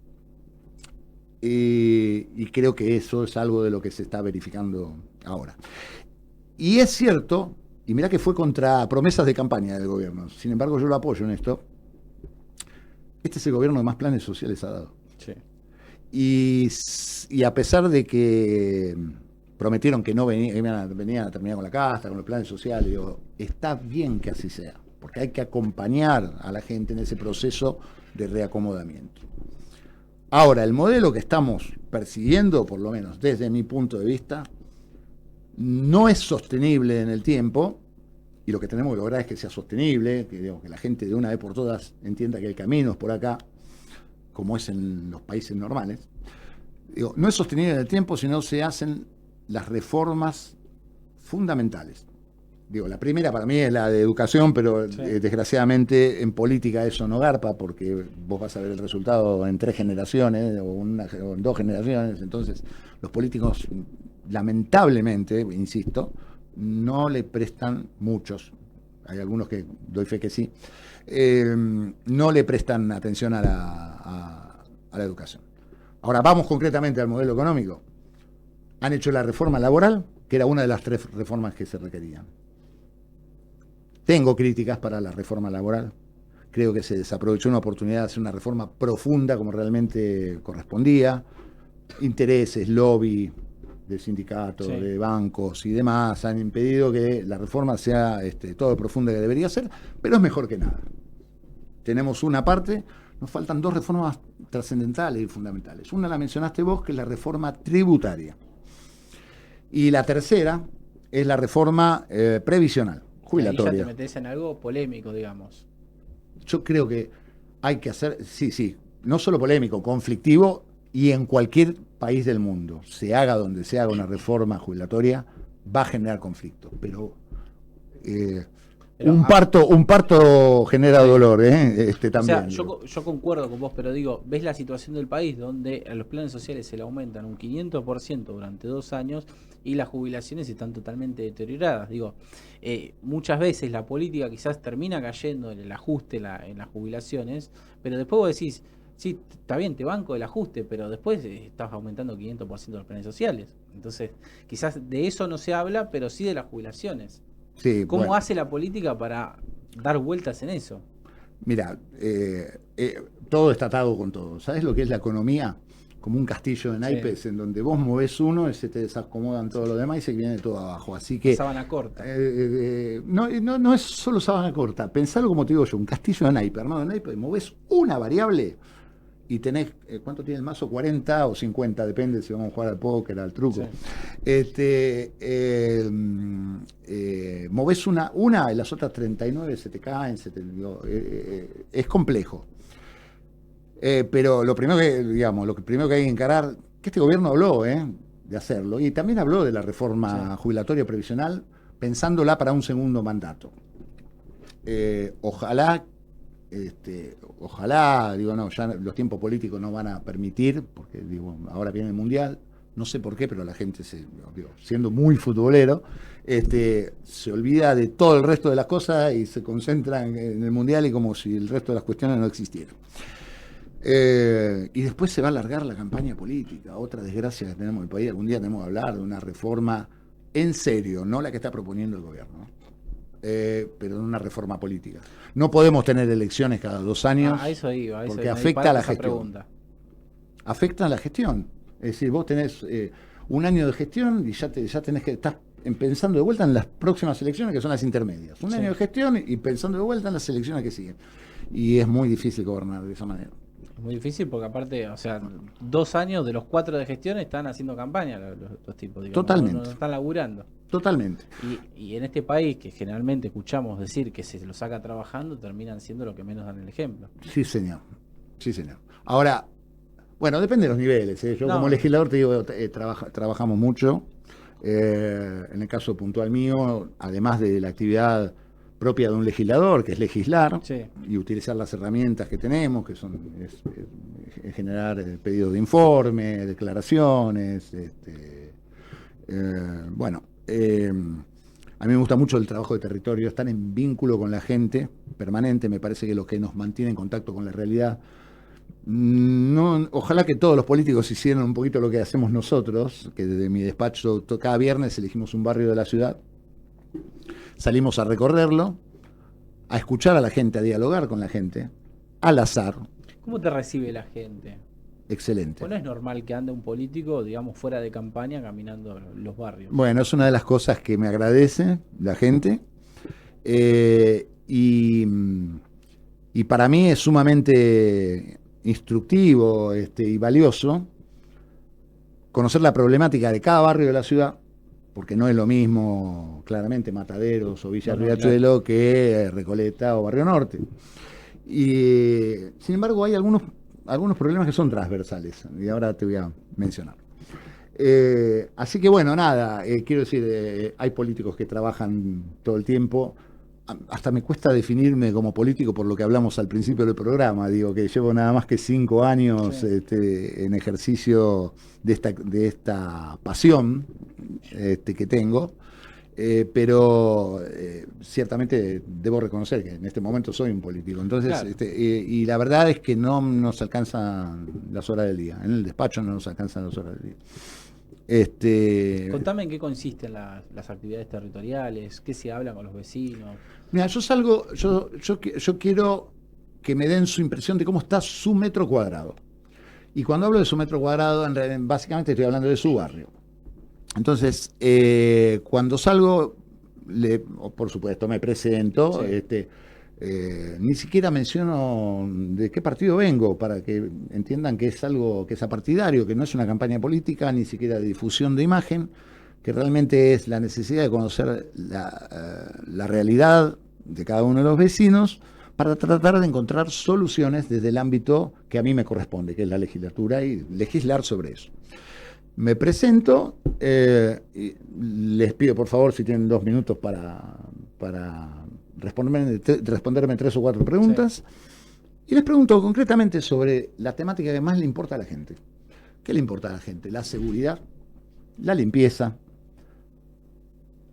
Y creo que eso es algo de lo que se está verificando ahora. Y es cierto, y mirá que fue contra promesas de campaña del gobierno, sin embargo yo lo apoyo en esto, este es el gobierno que más planes sociales ha dado. Sí. Y a pesar de que prometieron que no venían a terminar con la casta, con los planes sociales, digo, está bien que así sea, porque hay que acompañar a la gente en ese proceso de reacomodamiento. Ahora, el modelo que estamos persiguiendo, por lo menos desde mi punto de vista, no es sostenible en el tiempo, y lo que tenemos que lograr es que sea sostenible, que, digamos, que la gente de una vez por todas entienda que el camino es por acá, como es en los países normales. Digo, no es sostenible en el tiempo si no se hacen las reformas fundamentales. Digo, la primera para mí es la de educación, pero Sí. desgraciadamente en política eso no garpa, porque vos vas a ver el resultado en 3 generaciones o en 2 generaciones. Entonces, los políticos, lamentablemente, insisto, no le prestan, muchos, hay algunos que doy fe que sí, no le prestan atención a la educación. Ahora, vamos concretamente al modelo económico. Han hecho la reforma laboral, que era una de las 3 reformas que se requerían. Tengo críticas para la reforma laboral. Creo que se desaprovechó una oportunidad de hacer una reforma profunda como realmente correspondía. Intereses, lobby de sindicatos, Sí. de bancos y demás han impedido que la reforma sea todo lo profunda que debería ser, pero es mejor que nada. Tenemos una parte, nos faltan 2 reformas trascendentales y fundamentales. Una la mencionaste vos, que es la reforma tributaria. Y la tercera es la reforma previsional, jubilatoria. Ahí ya te metes en algo polémico, digamos. Yo creo que hay que hacer, sí, no solo polémico, conflictivo, y en cualquier país del mundo, se haga donde se haga una reforma jubilatoria, va a generar conflicto. Pero un parto genera dolor, también. O sea, yo concuerdo con vos, pero digo, ves la situación del país donde a los planes sociales se le aumentan un 500% durante 2 años y las jubilaciones están totalmente deterioradas. Digo, muchas veces la política quizás termina cayendo en el ajuste en las jubilaciones, pero después vos decís, sí, está bien, te banco el ajuste, pero después estás aumentando 500% los planes sociales. Entonces, quizás de eso no se habla, pero sí de las jubilaciones. Sí, ¿Cómo bueno, hace la política para dar vueltas en eso? mira, todo está atado con todo. ¿Sabes lo que es la economía? como un castillo de naipes en donde vos movés uno y se te desacomodan todo lo demás y se viene todo abajo. Así que sábana corta. No es solo sábana corta. Pensalo como te digo yo, un castillo de naipes, armado de naipes, movés una variable y tenés, ¿cuánto tiene el mazo? 40 o 50, depende si vamos a jugar al póker, al truco. Sí. Movés una y las otras 39 se te caen, es complejo. Pero lo primero que hay que encarar, que este gobierno habló de hacerlo, y también habló de la reforma jubilatoria previsional, pensándola para un segundo mandato. Ojalá, ya los tiempos políticos no van a permitir, porque ahora viene el Mundial, no sé por qué, pero la gente, siendo muy futbolero, se olvida de todo el resto de las cosas y se concentra en el Mundial y como si el resto de las cuestiones no existieran. Y después se va a alargar la campaña política, otra desgracia que tenemos en el país. Algún día tenemos que hablar de una reforma en serio, no la que está proponiendo el gobierno, pero de una reforma política. No podemos tener elecciones cada 2 años a eso iba, porque afecta a la gestión. Afecta a la gestión. Es decir, vos tenés un año de gestión y ya tenés que estar pensando de vuelta en las próximas elecciones, que son las intermedias. Un año de gestión y pensando de vuelta en las elecciones que siguen. Y es muy difícil gobernar de esa manera. Es muy difícil porque aparte, 2 años de los 4 de gestión están haciendo campaña los tipos, digamos. Totalmente. No están laburando. Totalmente. Y en este país, que generalmente escuchamos decir que se lo saca trabajando, terminan siendo lo que menos dan el ejemplo. Sí, señor. Sí, señor. Ahora, bueno, depende de los niveles. Yo como legislador te digo, trabajamos mucho. En el caso puntual mío, además de la actividad propia de un legislador, que es legislar y utilizar las herramientas que tenemos, que son generar pedidos de informe, declaraciones, a mí me gusta mucho el trabajo de territorio, estar en vínculo con la gente permanente, me parece que lo que nos mantiene en contacto con la realidad. Ojalá que todos los políticos hicieran un poquito lo que hacemos nosotros, que desde mi despacho cada viernes elegimos un barrio de la ciudad, salimos a recorrerlo, a escuchar a la gente, a dialogar con la gente, al azar. ¿Cómo te recibe la gente? Excelente. Pues no es normal que ande un político, digamos, fuera de campaña caminando los barrios. Bueno, es una de las cosas que me agradece la gente. Y para mí es sumamente instructivo y valioso conocer la problemática de cada barrio de la ciudad, porque no es lo mismo, claramente, Mataderos o Villa Riachuelo que Recoleta o Barrio Norte. Y sin embargo hay algunos problemas que son transversales, y ahora te voy a mencionar. Así que bueno, nada, quiero decir, hay políticos que trabajan todo el tiempo. Hasta me cuesta definirme como político por lo que hablamos al principio del programa. Digo que llevo nada más que 5 años en ejercicio de esta pasión que tengo. Pero ciertamente debo reconocer que en este momento soy un político. Entonces, y la verdad es que no nos alcanzan las horas del día. En el despacho no nos alcanzan las horas del día. Contame en qué consisten las actividades territoriales, qué se habla con los vecinos. Mira, yo quiero que me den su impresión de cómo está su metro cuadrado. Y cuando hablo de su metro cuadrado, básicamente estoy hablando de su barrio. Entonces, cuando salgo, por supuesto me presento, ni siquiera menciono de qué partido vengo, para que entiendan que es algo que es apartidario, que no es una campaña política, ni siquiera de difusión de imagen, que realmente es la necesidad de conocer la realidad de cada uno de los vecinos para tratar de encontrar soluciones desde el ámbito que a mí me corresponde, que es la legislatura, y legislar sobre eso. Me presento, y les pido por favor si tienen 2 minutos para responderme 3 o 4 preguntas, y les pregunto concretamente sobre la temática que más le importa a la gente. ¿Qué le importa a la gente? La seguridad, la limpieza,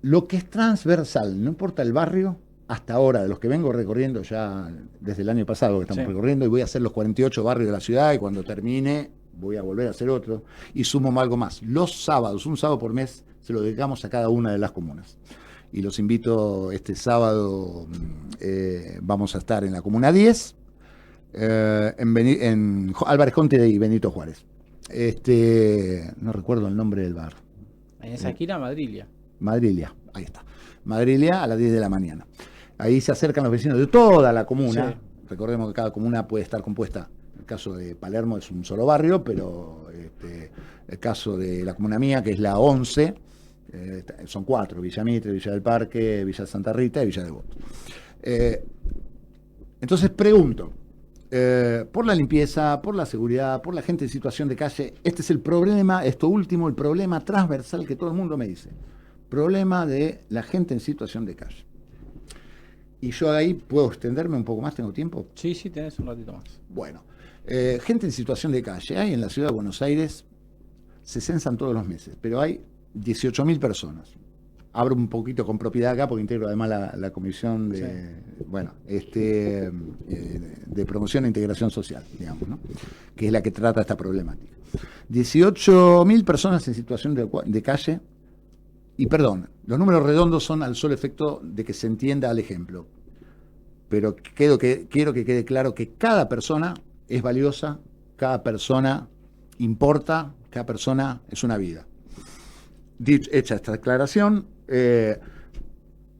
lo que es transversal, no importa el barrio, hasta ahora, de los que vengo recorriendo ya desde el año pasado que estamos recorriendo, y voy a hacer los 48 barrios de la ciudad, y cuando termine voy a volver a hacer otro, y sumo algo más. Los sábados, un sábado por mes, se lo dedicamos a cada una de las comunas. Y los invito, este sábado vamos a estar en la Comuna 10, en Álvarez Conte y Benito Juárez. No recuerdo el nombre del bar. En esa esquina, Madrilia. Madrilia, ahí está. Madrilia a las 10 de la mañana. Ahí se acercan los vecinos de toda la comuna. Sí. Recordemos que cada comuna puede estar compuesta, en el caso de Palermo es un solo barrio, pero el caso de la comuna mía, que es la 11, son 4, Villa Mitre, Villa del Parque, Villa Santa Rita y Villa Devoto. Entonces pregunto, por la limpieza, por la seguridad, por la gente en situación de calle, este es el problema, esto último, el problema transversal que todo el mundo me dice. Problema de la gente en situación de calle. Y yo ahí puedo extenderme un poco más, ¿tengo tiempo? Sí, tenés un ratito más. Bueno, gente en situación de calle. Hay en la ciudad de Buenos Aires, se censan todos los meses, pero hay 18.000 personas. Abro un poquito con propiedad acá porque integro además la comisión de, de promoción e integración social, digamos, ¿no? Que es la que trata esta problemática. 18.000 personas en situación de calle. Y perdón, los números redondos son al solo efecto de que se entienda al ejemplo. Pero quiero que quede claro que cada persona es valiosa, cada persona importa, cada persona es una vida. Hecha esta aclaración, de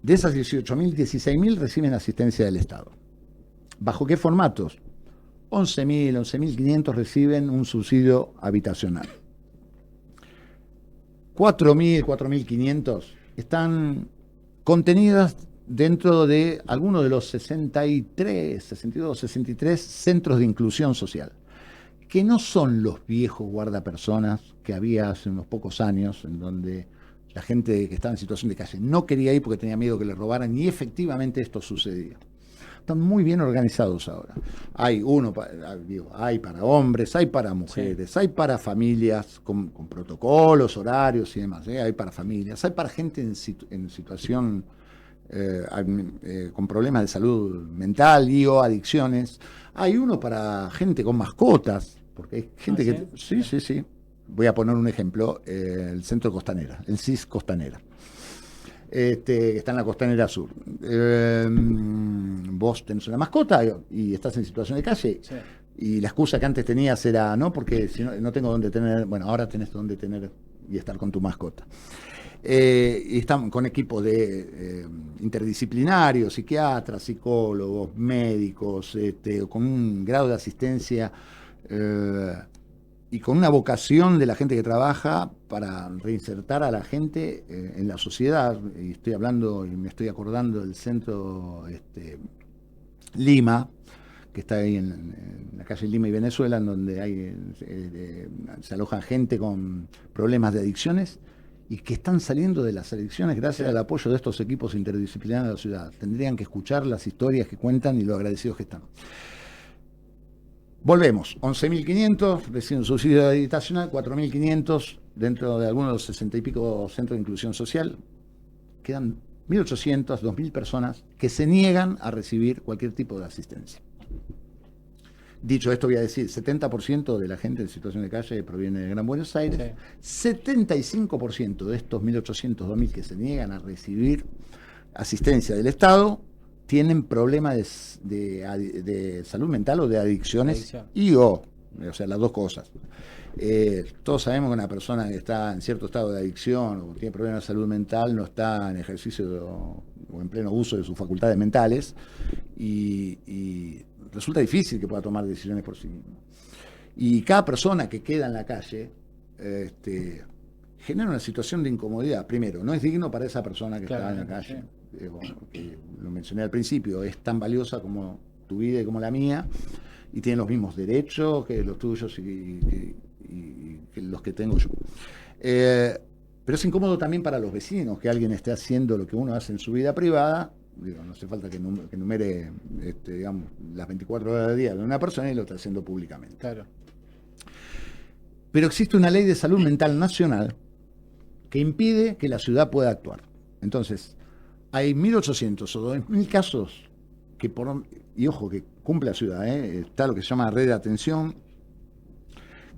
esas 18.000, 16.000 reciben asistencia del Estado. ¿Bajo qué formatos? 11.000, 11.500 reciben un subsidio habitacional. 4.000, 4.500 están contenidas dentro de algunos de los 63, 62, 63 centros de inclusión social, que no son los viejos guardapersonas que había hace unos pocos años, en donde la gente que estaba en situación de calle no quería ir porque tenía miedo que le robaran, y efectivamente esto sucedía. Están muy bien organizados ahora. Hay hay para hombres, hay para mujeres, sí, hay para familias con protocolos, horarios y demás. Hay para familias, hay para gente en situación con problemas de salud mental y o adicciones. Hay uno para gente con mascotas, porque hay gente que... Sí. Voy a poner un ejemplo, el Centro Costanera, el CIS Costanera. Que está en la Costanera Sur. Vos tenés una mascota y estás en situación de calle, sí, y la excusa que antes tenías era, no, porque si no tengo dónde tener, bueno, ahora tenés dónde tener y estar con tu mascota. Y están con equipos de interdisciplinarios, psiquiatras, psicólogos, médicos, con un grado de asistencia y con una vocación de la gente que trabaja para reinsertar a la gente en la sociedad. Y estoy hablando y me estoy acordando del centro Lima, que está ahí en la calle Lima y Venezuela, en donde se aloja gente con problemas de adicciones y que están saliendo de las adicciones gracias al apoyo de estos equipos interdisciplinarios de la ciudad. Tendrían que escuchar las historias que cuentan y lo agradecidos que están. Volvemos, 11.500 reciben subsidio habitacional, 4.500 dentro de algunos de los 60 y pico centros de inclusión social. Quedan 1.800, 2.000 personas que se niegan a recibir cualquier tipo de asistencia. Dicho esto, voy a decir, 70% de la gente en situación de calle proviene de Gran Buenos Aires, sí. 75% de estos 1.800, 2.000 que se niegan a recibir asistencia del Estado tienen problemas de salud mental o de adicciones o sea, las dos cosas. Todos sabemos que una persona que está en cierto estado de adicción o tiene problemas de salud mental no está en ejercicio o en pleno uso de sus facultades mentales y resulta difícil que pueda tomar decisiones por sí mismo. Y cada persona que queda en la calle genera una situación de incomodidad. Primero, no es digno para esa persona que está en la calle. Sí. Que lo mencioné al principio, es tan valiosa como tu vida y como la mía, y tiene los mismos derechos que los tuyos y que los que tengo yo. Pero es incómodo también para los vecinos que alguien esté haciendo lo que uno hace en su vida privada. Digo, no hace falta que numere digamos, las 24 horas del día de una persona y lo está haciendo públicamente. Claro. Pero existe una ley de salud mental nacional que impide que la ciudad pueda actuar. Entonces, hay 1.800 o 2.000 casos que y ojo, que cumple la ciudad, está lo que se llama red de atención,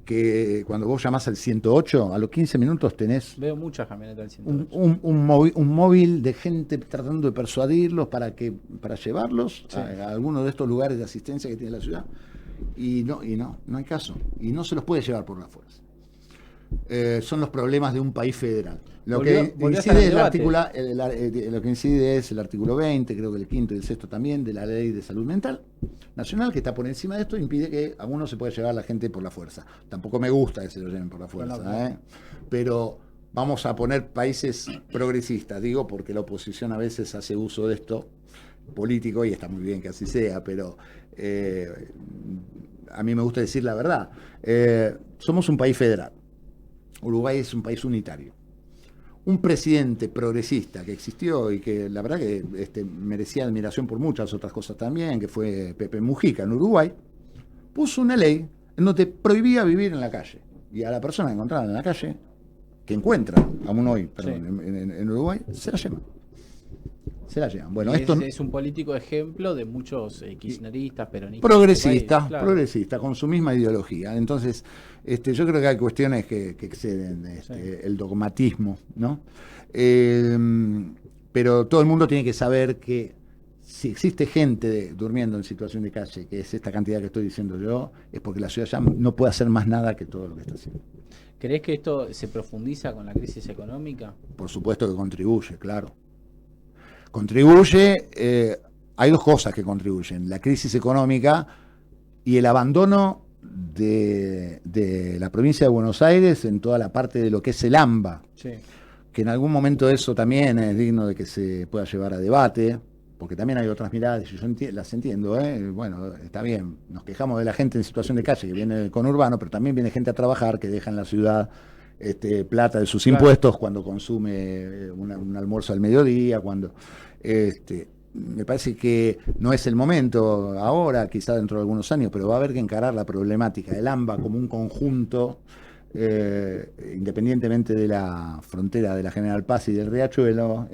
que cuando vos llamás al 108, a los 15 minutos tenés... Veo muchas camionetas del 108. Un móvil de gente tratando de persuadirlos para llevarlos a alguno de estos lugares de asistencia que tiene la ciudad. Y no hay caso. Y no se los puede llevar por la fuerza. son los problemas de un país federal. Lo Volvió que a estar en incide debate. lo que incide es el artículo 20, creo que el quinto y el sexto también, de la Ley de Salud Mental Nacional, que está por encima de esto, impide que a uno se pueda llevar a la gente por la fuerza. Tampoco me gusta que se lo lleven por la fuerza, Bueno, pero vamos a poner países progresistas, digo, porque la oposición a veces hace uso de esto político, y está muy bien que así sea, pero a mí me gusta decir la verdad. Somos un país federal. Uruguay es un país unitario. Un presidente progresista que existió y que la verdad que merecía admiración por muchas otras cosas también, que fue Pepe Mujica en Uruguay, puso una ley en donde prohibía vivir en la calle. Y a la persona que encontraban en la calle, que encuentran aún hoy, perdón, Sí. en Uruguay, se la llevan. Se la llevan. Bueno, Y esto es un político ejemplo de muchos kirchneristas, peronistas. progresista, Claro. progresista, con su misma ideología. Entonces, yo creo que hay cuestiones que exceden Sí. el dogmatismo, ¿no? Pero todo el mundo tiene que saber que si existe gente durmiendo en situación de calle, que es esta cantidad que estoy diciendo yo, es porque la ciudad ya no puede hacer más nada que todo lo que está haciendo. ¿Crees que esto se profundiza con la crisis económica? Por supuesto que contribuye, claro. Contribuye, hay dos cosas que contribuyen, la crisis económica y el abandono de la provincia de Buenos Aires en toda la parte de lo que es el AMBA, Sí. que en algún momento eso también es digno de que se pueda llevar a debate, porque también hay otras miradas, y yo las entiendo, bueno, está bien, nos quejamos de la gente en situación de calle que viene del conurbano, pero también viene gente a trabajar que deja en la ciudad plata de sus impuestos cuando consume un almuerzo al mediodía, cuando me parece que no es el momento ahora, quizá dentro de algunos años, pero va a haber que encarar la problemática del AMBA como un conjunto, independientemente de la frontera de la General Paz y del Riachuelo,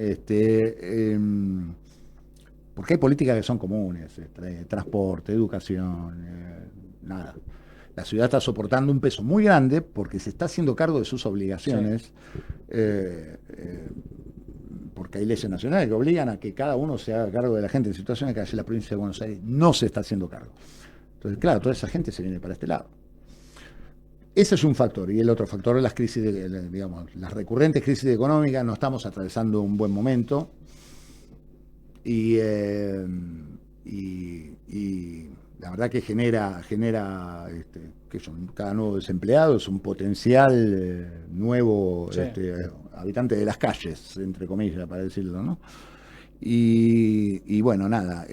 porque hay políticas que son comunes, transporte, educación, nada. La ciudad está soportando un peso muy grande porque se está haciendo cargo de sus obligaciones, sí. Porque hay leyes nacionales que obligan a que cada uno se haga cargo de la gente en situaciones que la provincia de Buenos Aires no se está haciendo cargo. Entonces, claro, toda esa gente se viene para este lado. Ese es un factor, y el otro factor es las crisis, digamos, las recurrentes crisis económicas. No estamos atravesando un buen momento y la verdad que genera que cada nuevo desempleado es un potencial nuevo, sí. Habitante de las calles, entre comillas, para decirlo, ¿no? Y bueno, nada,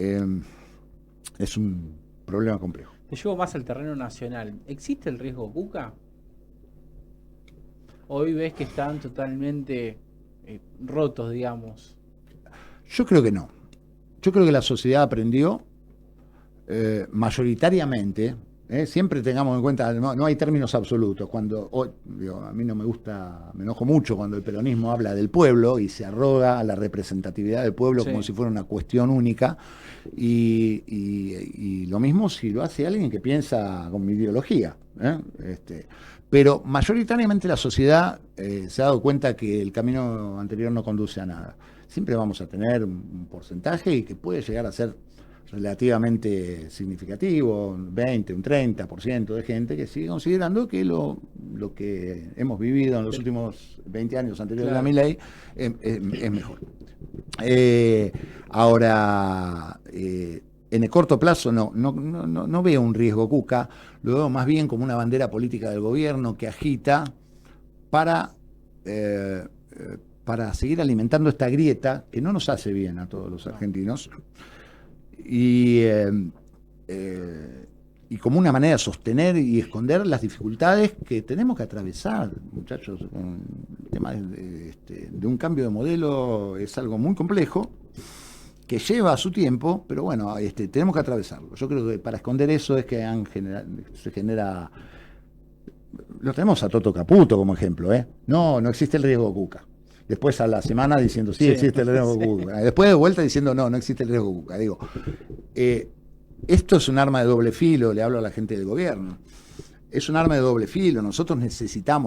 es un problema complejo. Te llevo más al terreno nacional. ¿Existe el riesgo Cuca? Hoy ves que están totalmente rotos, digamos. Yo creo que no. Yo creo que la sociedad aprendió mayoritariamente, siempre tengamos en cuenta, no hay términos absolutos. A mí no me gusta, me enojo mucho cuando el peronismo habla del pueblo y se arroga a la representatividad del pueblo, sí, como si fuera una cuestión única, y lo mismo si lo hace alguien que piensa con mi ideología. Pero mayoritariamente la sociedad se ha dado cuenta que el camino anterior no conduce a nada. Siempre vamos a tener un porcentaje y que puede llegar a ser relativamente significativo, un 20, un 30% de gente que sigue considerando que lo que hemos vivido en los últimos 20 años anteriores, claro, a Milei es mejor. Ahora, en el corto plazo no veo un riesgo Cuca, lo veo más bien como una bandera política del gobierno que agita para seguir alimentando esta grieta que no nos hace bien a todos los argentinos. Y como una manera de sostener y esconder las dificultades que tenemos que atravesar, muchachos. El tema de un cambio de modelo es algo muy complejo, que lleva su tiempo, pero bueno, tenemos que atravesarlo. Yo creo que para esconder eso es que se genera... Lo tenemos a Toto Caputo como ejemplo, No existe el riesgo Cuca. Después a la semana diciendo, sí, existe el riesgo Cuca. Después de vuelta diciendo, no existe el riesgo Cuca. Digo, esto es un arma de doble filo, le hablo a la gente del gobierno. Es un arma de doble filo. Nosotros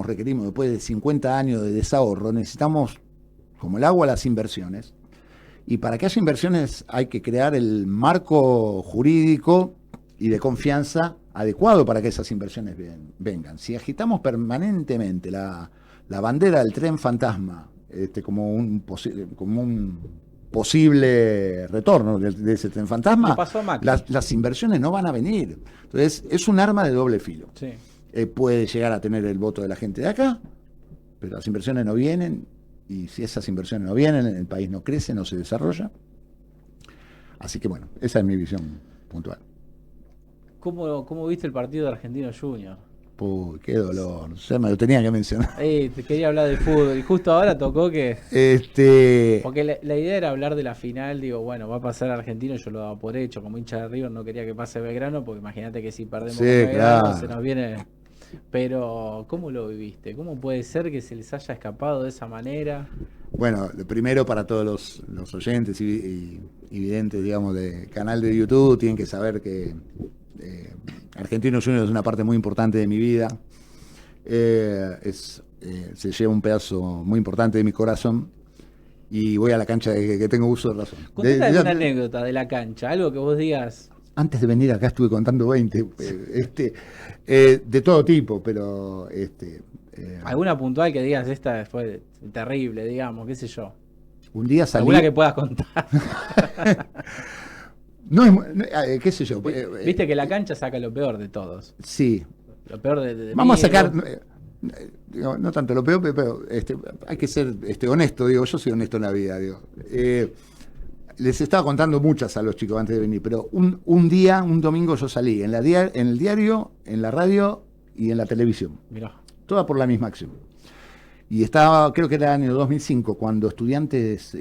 requerimos, después de 50 años de desahorro, necesitamos, como el agua, las inversiones. Y para que haya inversiones hay que crear el marco jurídico y de confianza adecuado para que esas inversiones vengan. Si agitamos permanentemente la bandera del tren fantasma como un posible retorno de ese tren fantasma, las inversiones no van a venir. Entonces, es un arma de doble filo. Sí. Puede llegar a tener el voto de la gente de acá, pero las inversiones no vienen, y si esas inversiones no vienen, el país no crece, no se desarrolla. Así que bueno, esa es mi visión puntual. ¿Cómo viste el partido de Argentino Junior? Uy, qué dolor, ya me lo tenía que mencionar. Te quería hablar de fútbol y justo ahora tocó que... Porque la idea era hablar de la final, digo, bueno, va a pasar Argentino, yo lo daba por hecho, como hincha de River no quería que pase Belgrano, porque imagínate que si perdemos con Belgrano, claro, se nos viene... Pero, ¿cómo lo viviste? ¿Cómo puede ser que se les haya escapado de esa manera? Bueno, primero para todos los oyentes y videntes, digamos, del canal de YouTube, tienen que saber que Argentino Junior es una parte muy importante de mi vida. Se lleva un pedazo muy importante de mi corazón y voy a la cancha que tengo uso de razón. Contame alguna anécdota de la cancha, algo que vos digas... Antes de venir acá estuve contando 20, de todo tipo, pero... ¿Alguna puntual que digas, esta fue terrible, digamos, qué sé yo? Un día salí... ¿Alguna que puedas contar? qué sé yo. Viste que la cancha saca lo peor de todos. Sí. Lo peor de Vamos a sacar... no tanto lo peor, pero hay que ser honesto, digo, yo soy honesto en la vida, digo. Les estaba contando muchas a los chicos antes de venir, pero un día, un domingo yo salí en el diario, en la radio y en la televisión. Mirá. Toda por la misma acción. Y estaba, creo que era el año 2005, cuando Estudiantes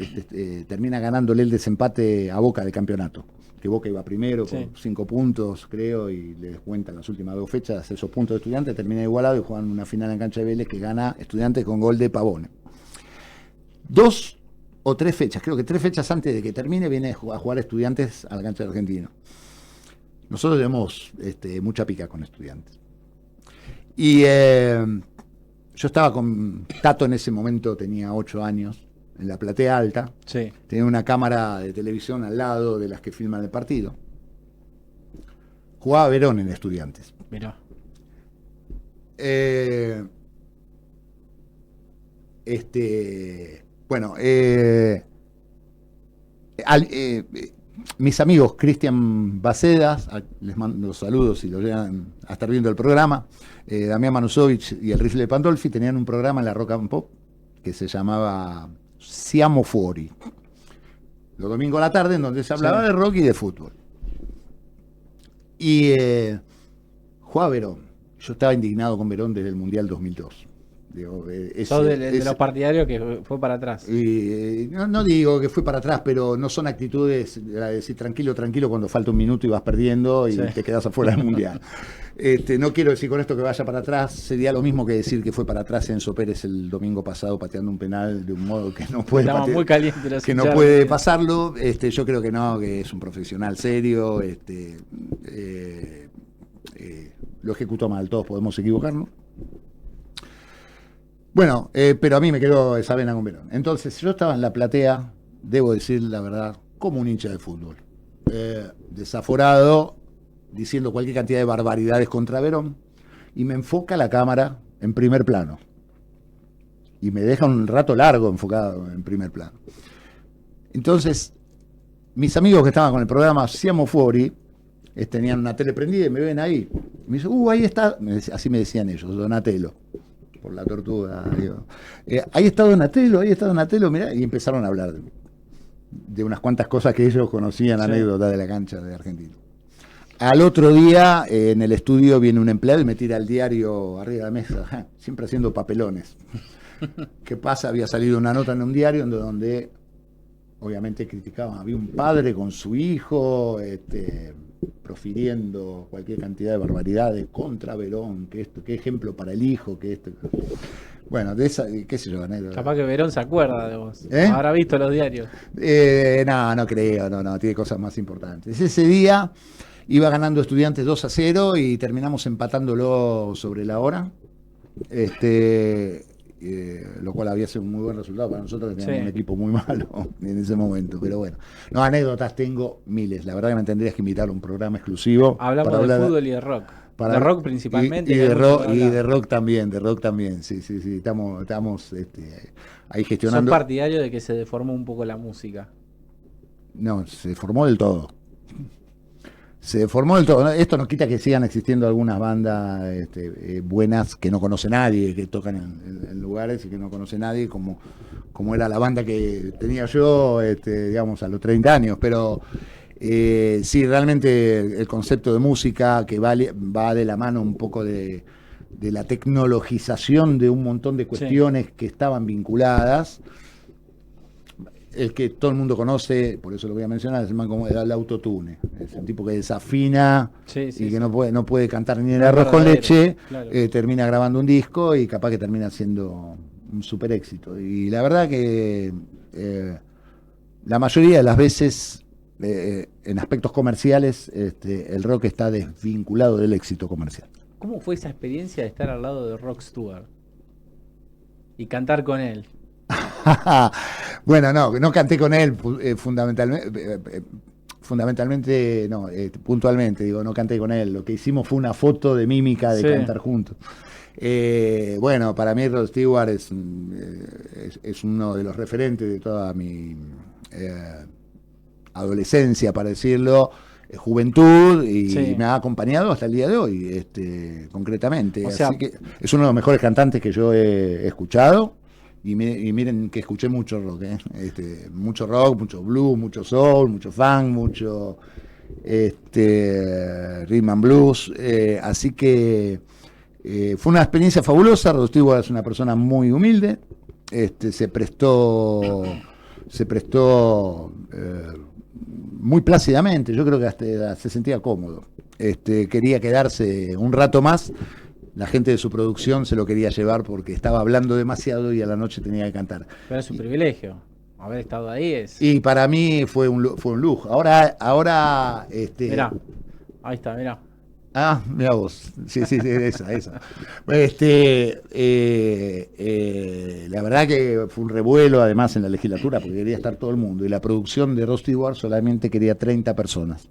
termina ganándole el desempate a Boca de campeonato. Que Boca iba primero con 5 puntos, creo, y le descuentan las últimas 2 fechas esos puntos de Estudiantes, termina igualado y juegan una final en cancha de Vélez que gana Estudiantes con gol de Pavone. 2 o 3 fechas, creo que 3 fechas antes de que termine, viene a jugar Estudiantes a la cancha de Argentino. Nosotros tenemos mucha pica con Estudiantes. Y yo estaba con Tato en ese momento, tenía 8 años, en la platea alta. Sí. Tenía una cámara de televisión al lado de las que filman el partido. Jugaba Verón en Estudiantes. Mirá. Bueno, mis amigos Cristian Bacedas, les mando los saludos si lo llegan a estar viendo el programa, Damián Manusovich y el Rifle de Pandolfi tenían un programa en la Rock and Pop que se llamaba Siamo Fuori, los domingos a la tarde, en donde se hablaba de rock y de fútbol. Y jugaba Verón. Yo estaba indignado con Verón desde el Mundial 2002. Sos de los partidarios que fue para atrás. No digo que fue para atrás, pero no son actitudes de decir tranquilo, tranquilo cuando falta un minuto y vas perdiendo y te quedas afuera del Mundial. No quiero decir con esto que vaya para atrás, sería lo mismo que decir que fue para atrás Enzo Pérez el domingo pasado pateando un penal de un modo que no puede muy caliente, que no puede pasarlo. Yo creo que no, que es un profesional serio, lo ejecutó mal, todos podemos equivocarnos. Bueno, pero a mí me quedó esa vena con Verón. Entonces, yo estaba en la platea, debo decir la verdad, como un hincha de fútbol. Desaforado, diciendo cualquier cantidad de barbaridades contra Verón, y me enfoca la cámara en primer plano. Y me deja un rato largo enfocado en primer plano. Entonces, mis amigos que estaban con el programa Siamo Fuori, tenían una tele prendida y me ven ahí. Y me dicen, ahí está, así me decían ellos, Donatello. Por la tortuga, digo. Ahí está Donatello, mirá, y empezaron a hablar de unas cuantas cosas que ellos conocían, anécdotas de la cancha de Argentina. Al otro día, en el estudio viene un empleado y me tira el diario arriba de la mesa, siempre haciendo papelones. ¿Qué pasa? Había salido una nota en un diario donde obviamente criticaban, había un padre con su hijo, profiriendo cualquier cantidad de barbaridades contra Verón, que esto, qué ejemplo para el hijo, que esto. Bueno, de esa, qué sé yo, anécdota. Capaz que Verón se acuerda de vos. Habrá visto los diarios. No creo, no, tiene cosas más importantes. Ese día iba ganando Estudiantes 2-0 y terminamos empatándolo sobre la hora. lo cual había sido un muy buen resultado para nosotros, que teníamos Sí. un equipo muy malo en ese momento, pero bueno. No, anécdotas tengo miles, la verdad que me tendrías que invitar a un programa exclusivo Hablamos para de hablar... fútbol y de rock. Para, De rock y principalmente. Que hay de mucho rock, para y hablar. de rock también, sí, sí, sí, estamos ahí ¿Sos gestionando. partidario de que se deformó un poco la música? No, se formó del todo. Se formó del todo. Esto no quita que sigan existiendo algunas bandas buenas que no conoce nadie, que tocan en lugares y que no conoce nadie, como era la banda que tenía yo, digamos, a los 30 años. Pero sí, realmente el concepto de música que va de la mano un poco de la tecnologización de un montón de Sí. cuestiones que estaban vinculadas. El que todo el mundo conoce, por eso lo voy a mencionar, es el autotune. Es un tipo que desafina Sí, sí, y que sí. no puede cantar ni el No es arroz con verdadero, leche, claro. termina grabando un disco y capaz que termina siendo un super éxito. Y la verdad que la mayoría de las veces, en aspectos comerciales, el rock está desvinculado del éxito comercial. ¿Cómo fue esa experiencia de estar al lado de Rod Stewart y cantar con él? Bueno, no canté con él fundamentalmente, no, puntualmente, digo, no canté con él. Lo que hicimos fue una foto de mímica de Sí. cantar juntos. Bueno, para mí Rod Stewart es uno de los referentes de toda mi adolescencia, para decirlo, juventud, y Sí. me ha acompañado hasta el día de hoy, concretamente. O sea, Así que es uno de los mejores cantantes que yo he escuchado. Y miren que escuché mucho rock, mucho rock, mucho blues, mucho soul, mucho funk, mucho rhythm and blues. Así que fue una experiencia fabulosa. Rod Stewart es una persona muy humilde. Se prestó muy plácidamente. Yo creo que hasta se sentía cómodo. Quería quedarse un rato más. La gente de su producción se lo quería llevar porque estaba hablando demasiado y a la noche tenía que cantar. pero es un privilegio. Haber estado ahí es. Y para mí fue un lujo. Ahora, Mirá, ahí está, mirá. mira vos. Sí, esa. La verdad que fue un revuelo además en la legislatura porque quería estar todo el mundo. Y la producción de Rod Stewart solamente quería 30 personas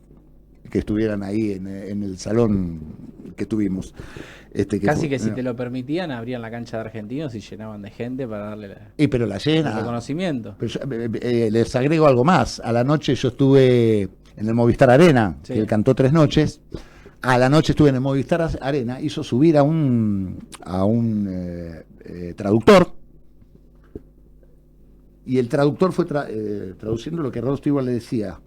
que estuvieran ahí en el salón que tuvimos. Casi que si te lo permitían, abrían la cancha de Argentinos y llenaban de gente para darle pero la el llena. reconocimiento. Pero les agrego algo más. A la noche yo estuve en el Movistar Arena, Sí. que él cantó 3 noches. A la noche estuve en el Movistar Arena, hizo subir a un traductor. Y el traductor fue traduciendo lo que Rod Stewart le decía,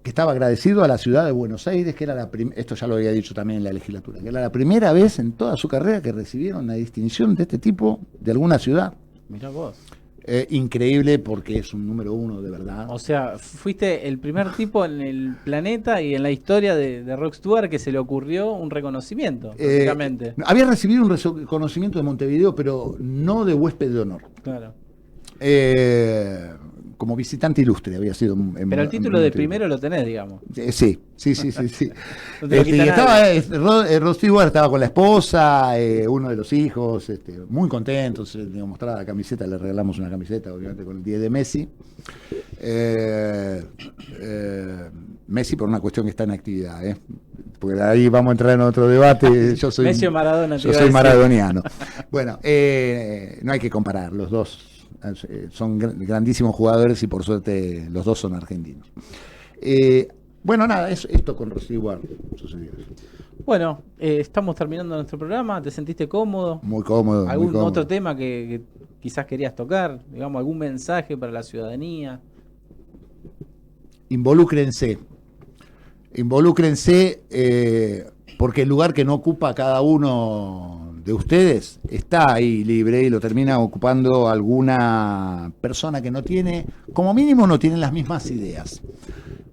que estaba agradecido a la ciudad de Buenos Aires, que era esto ya lo había dicho también en la legislatura, que era la primera vez en toda su carrera que recibieron una distinción de este tipo de alguna ciudad. Mirá vos. Increíble porque es un número 1 de verdad. O sea, fuiste el primer tipo en el planeta y en la historia de Rod Stewart que se le ocurrió un reconocimiento, prácticamente. Había recibido un reconocimiento de Montevideo, pero no de huésped de honor. Claro. Como visitante ilustre había sido. Pero el título de primero lo tenés, digamos. Sí. No te lo quita Y estaba, Rod Stewart estaba con la esposa, uno de los hijos, muy contentos. Le mostraba la camiseta, le regalamos una camiseta, obviamente, con el 10 de Messi. Messi por una cuestión que está en actividad, porque ahí vamos a entrar en otro debate. Yo soy Messi o Maradona, te yo iba a soy decir. maradoniano. Bueno, no hay que comparar, los dos son grandísimos jugadores y por suerte los dos son argentinos. Bueno, nada, esto con Rod Stewart sucedió. Bueno, estamos terminando nuestro programa. ¿Te sentiste cómodo? Muy cómodo. ¿Algún muy cómodo. otro tema que quizás querías tocar? Digamos, algún mensaje para la ciudadanía. Involúcrense, porque el lugar que no ocupa cada uno de ustedes está ahí libre y lo termina ocupando alguna persona que no tiene, como mínimo no tiene las mismas ideas,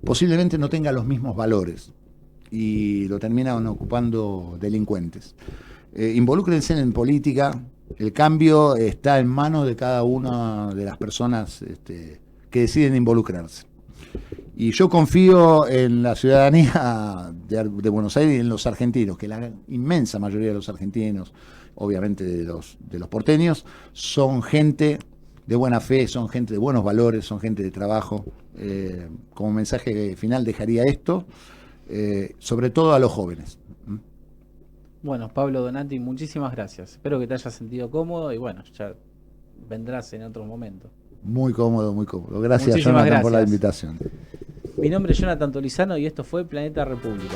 posiblemente no tenga los mismos valores y lo terminan ocupando delincuentes. Involúcrense en política, el cambio está en manos de cada una de las personas que deciden involucrarse. Y yo confío en la ciudadanía de Buenos Aires y en los argentinos, que la inmensa mayoría de los argentinos, obviamente de los porteños, son gente de buena fe, son gente de buenos valores, son gente de trabajo. Como mensaje final dejaría esto, sobre todo a los jóvenes. Bueno, Pablo Donati, muchísimas gracias. Espero que te hayas sentido cómodo y bueno, ya vendrás en otro momento. Muy cómodo, muy cómodo. Gracias, Muchísimas Jonathan, por la gracias. invitación. Mi nombre es Jonathan Tolizano y esto fue Planeta República.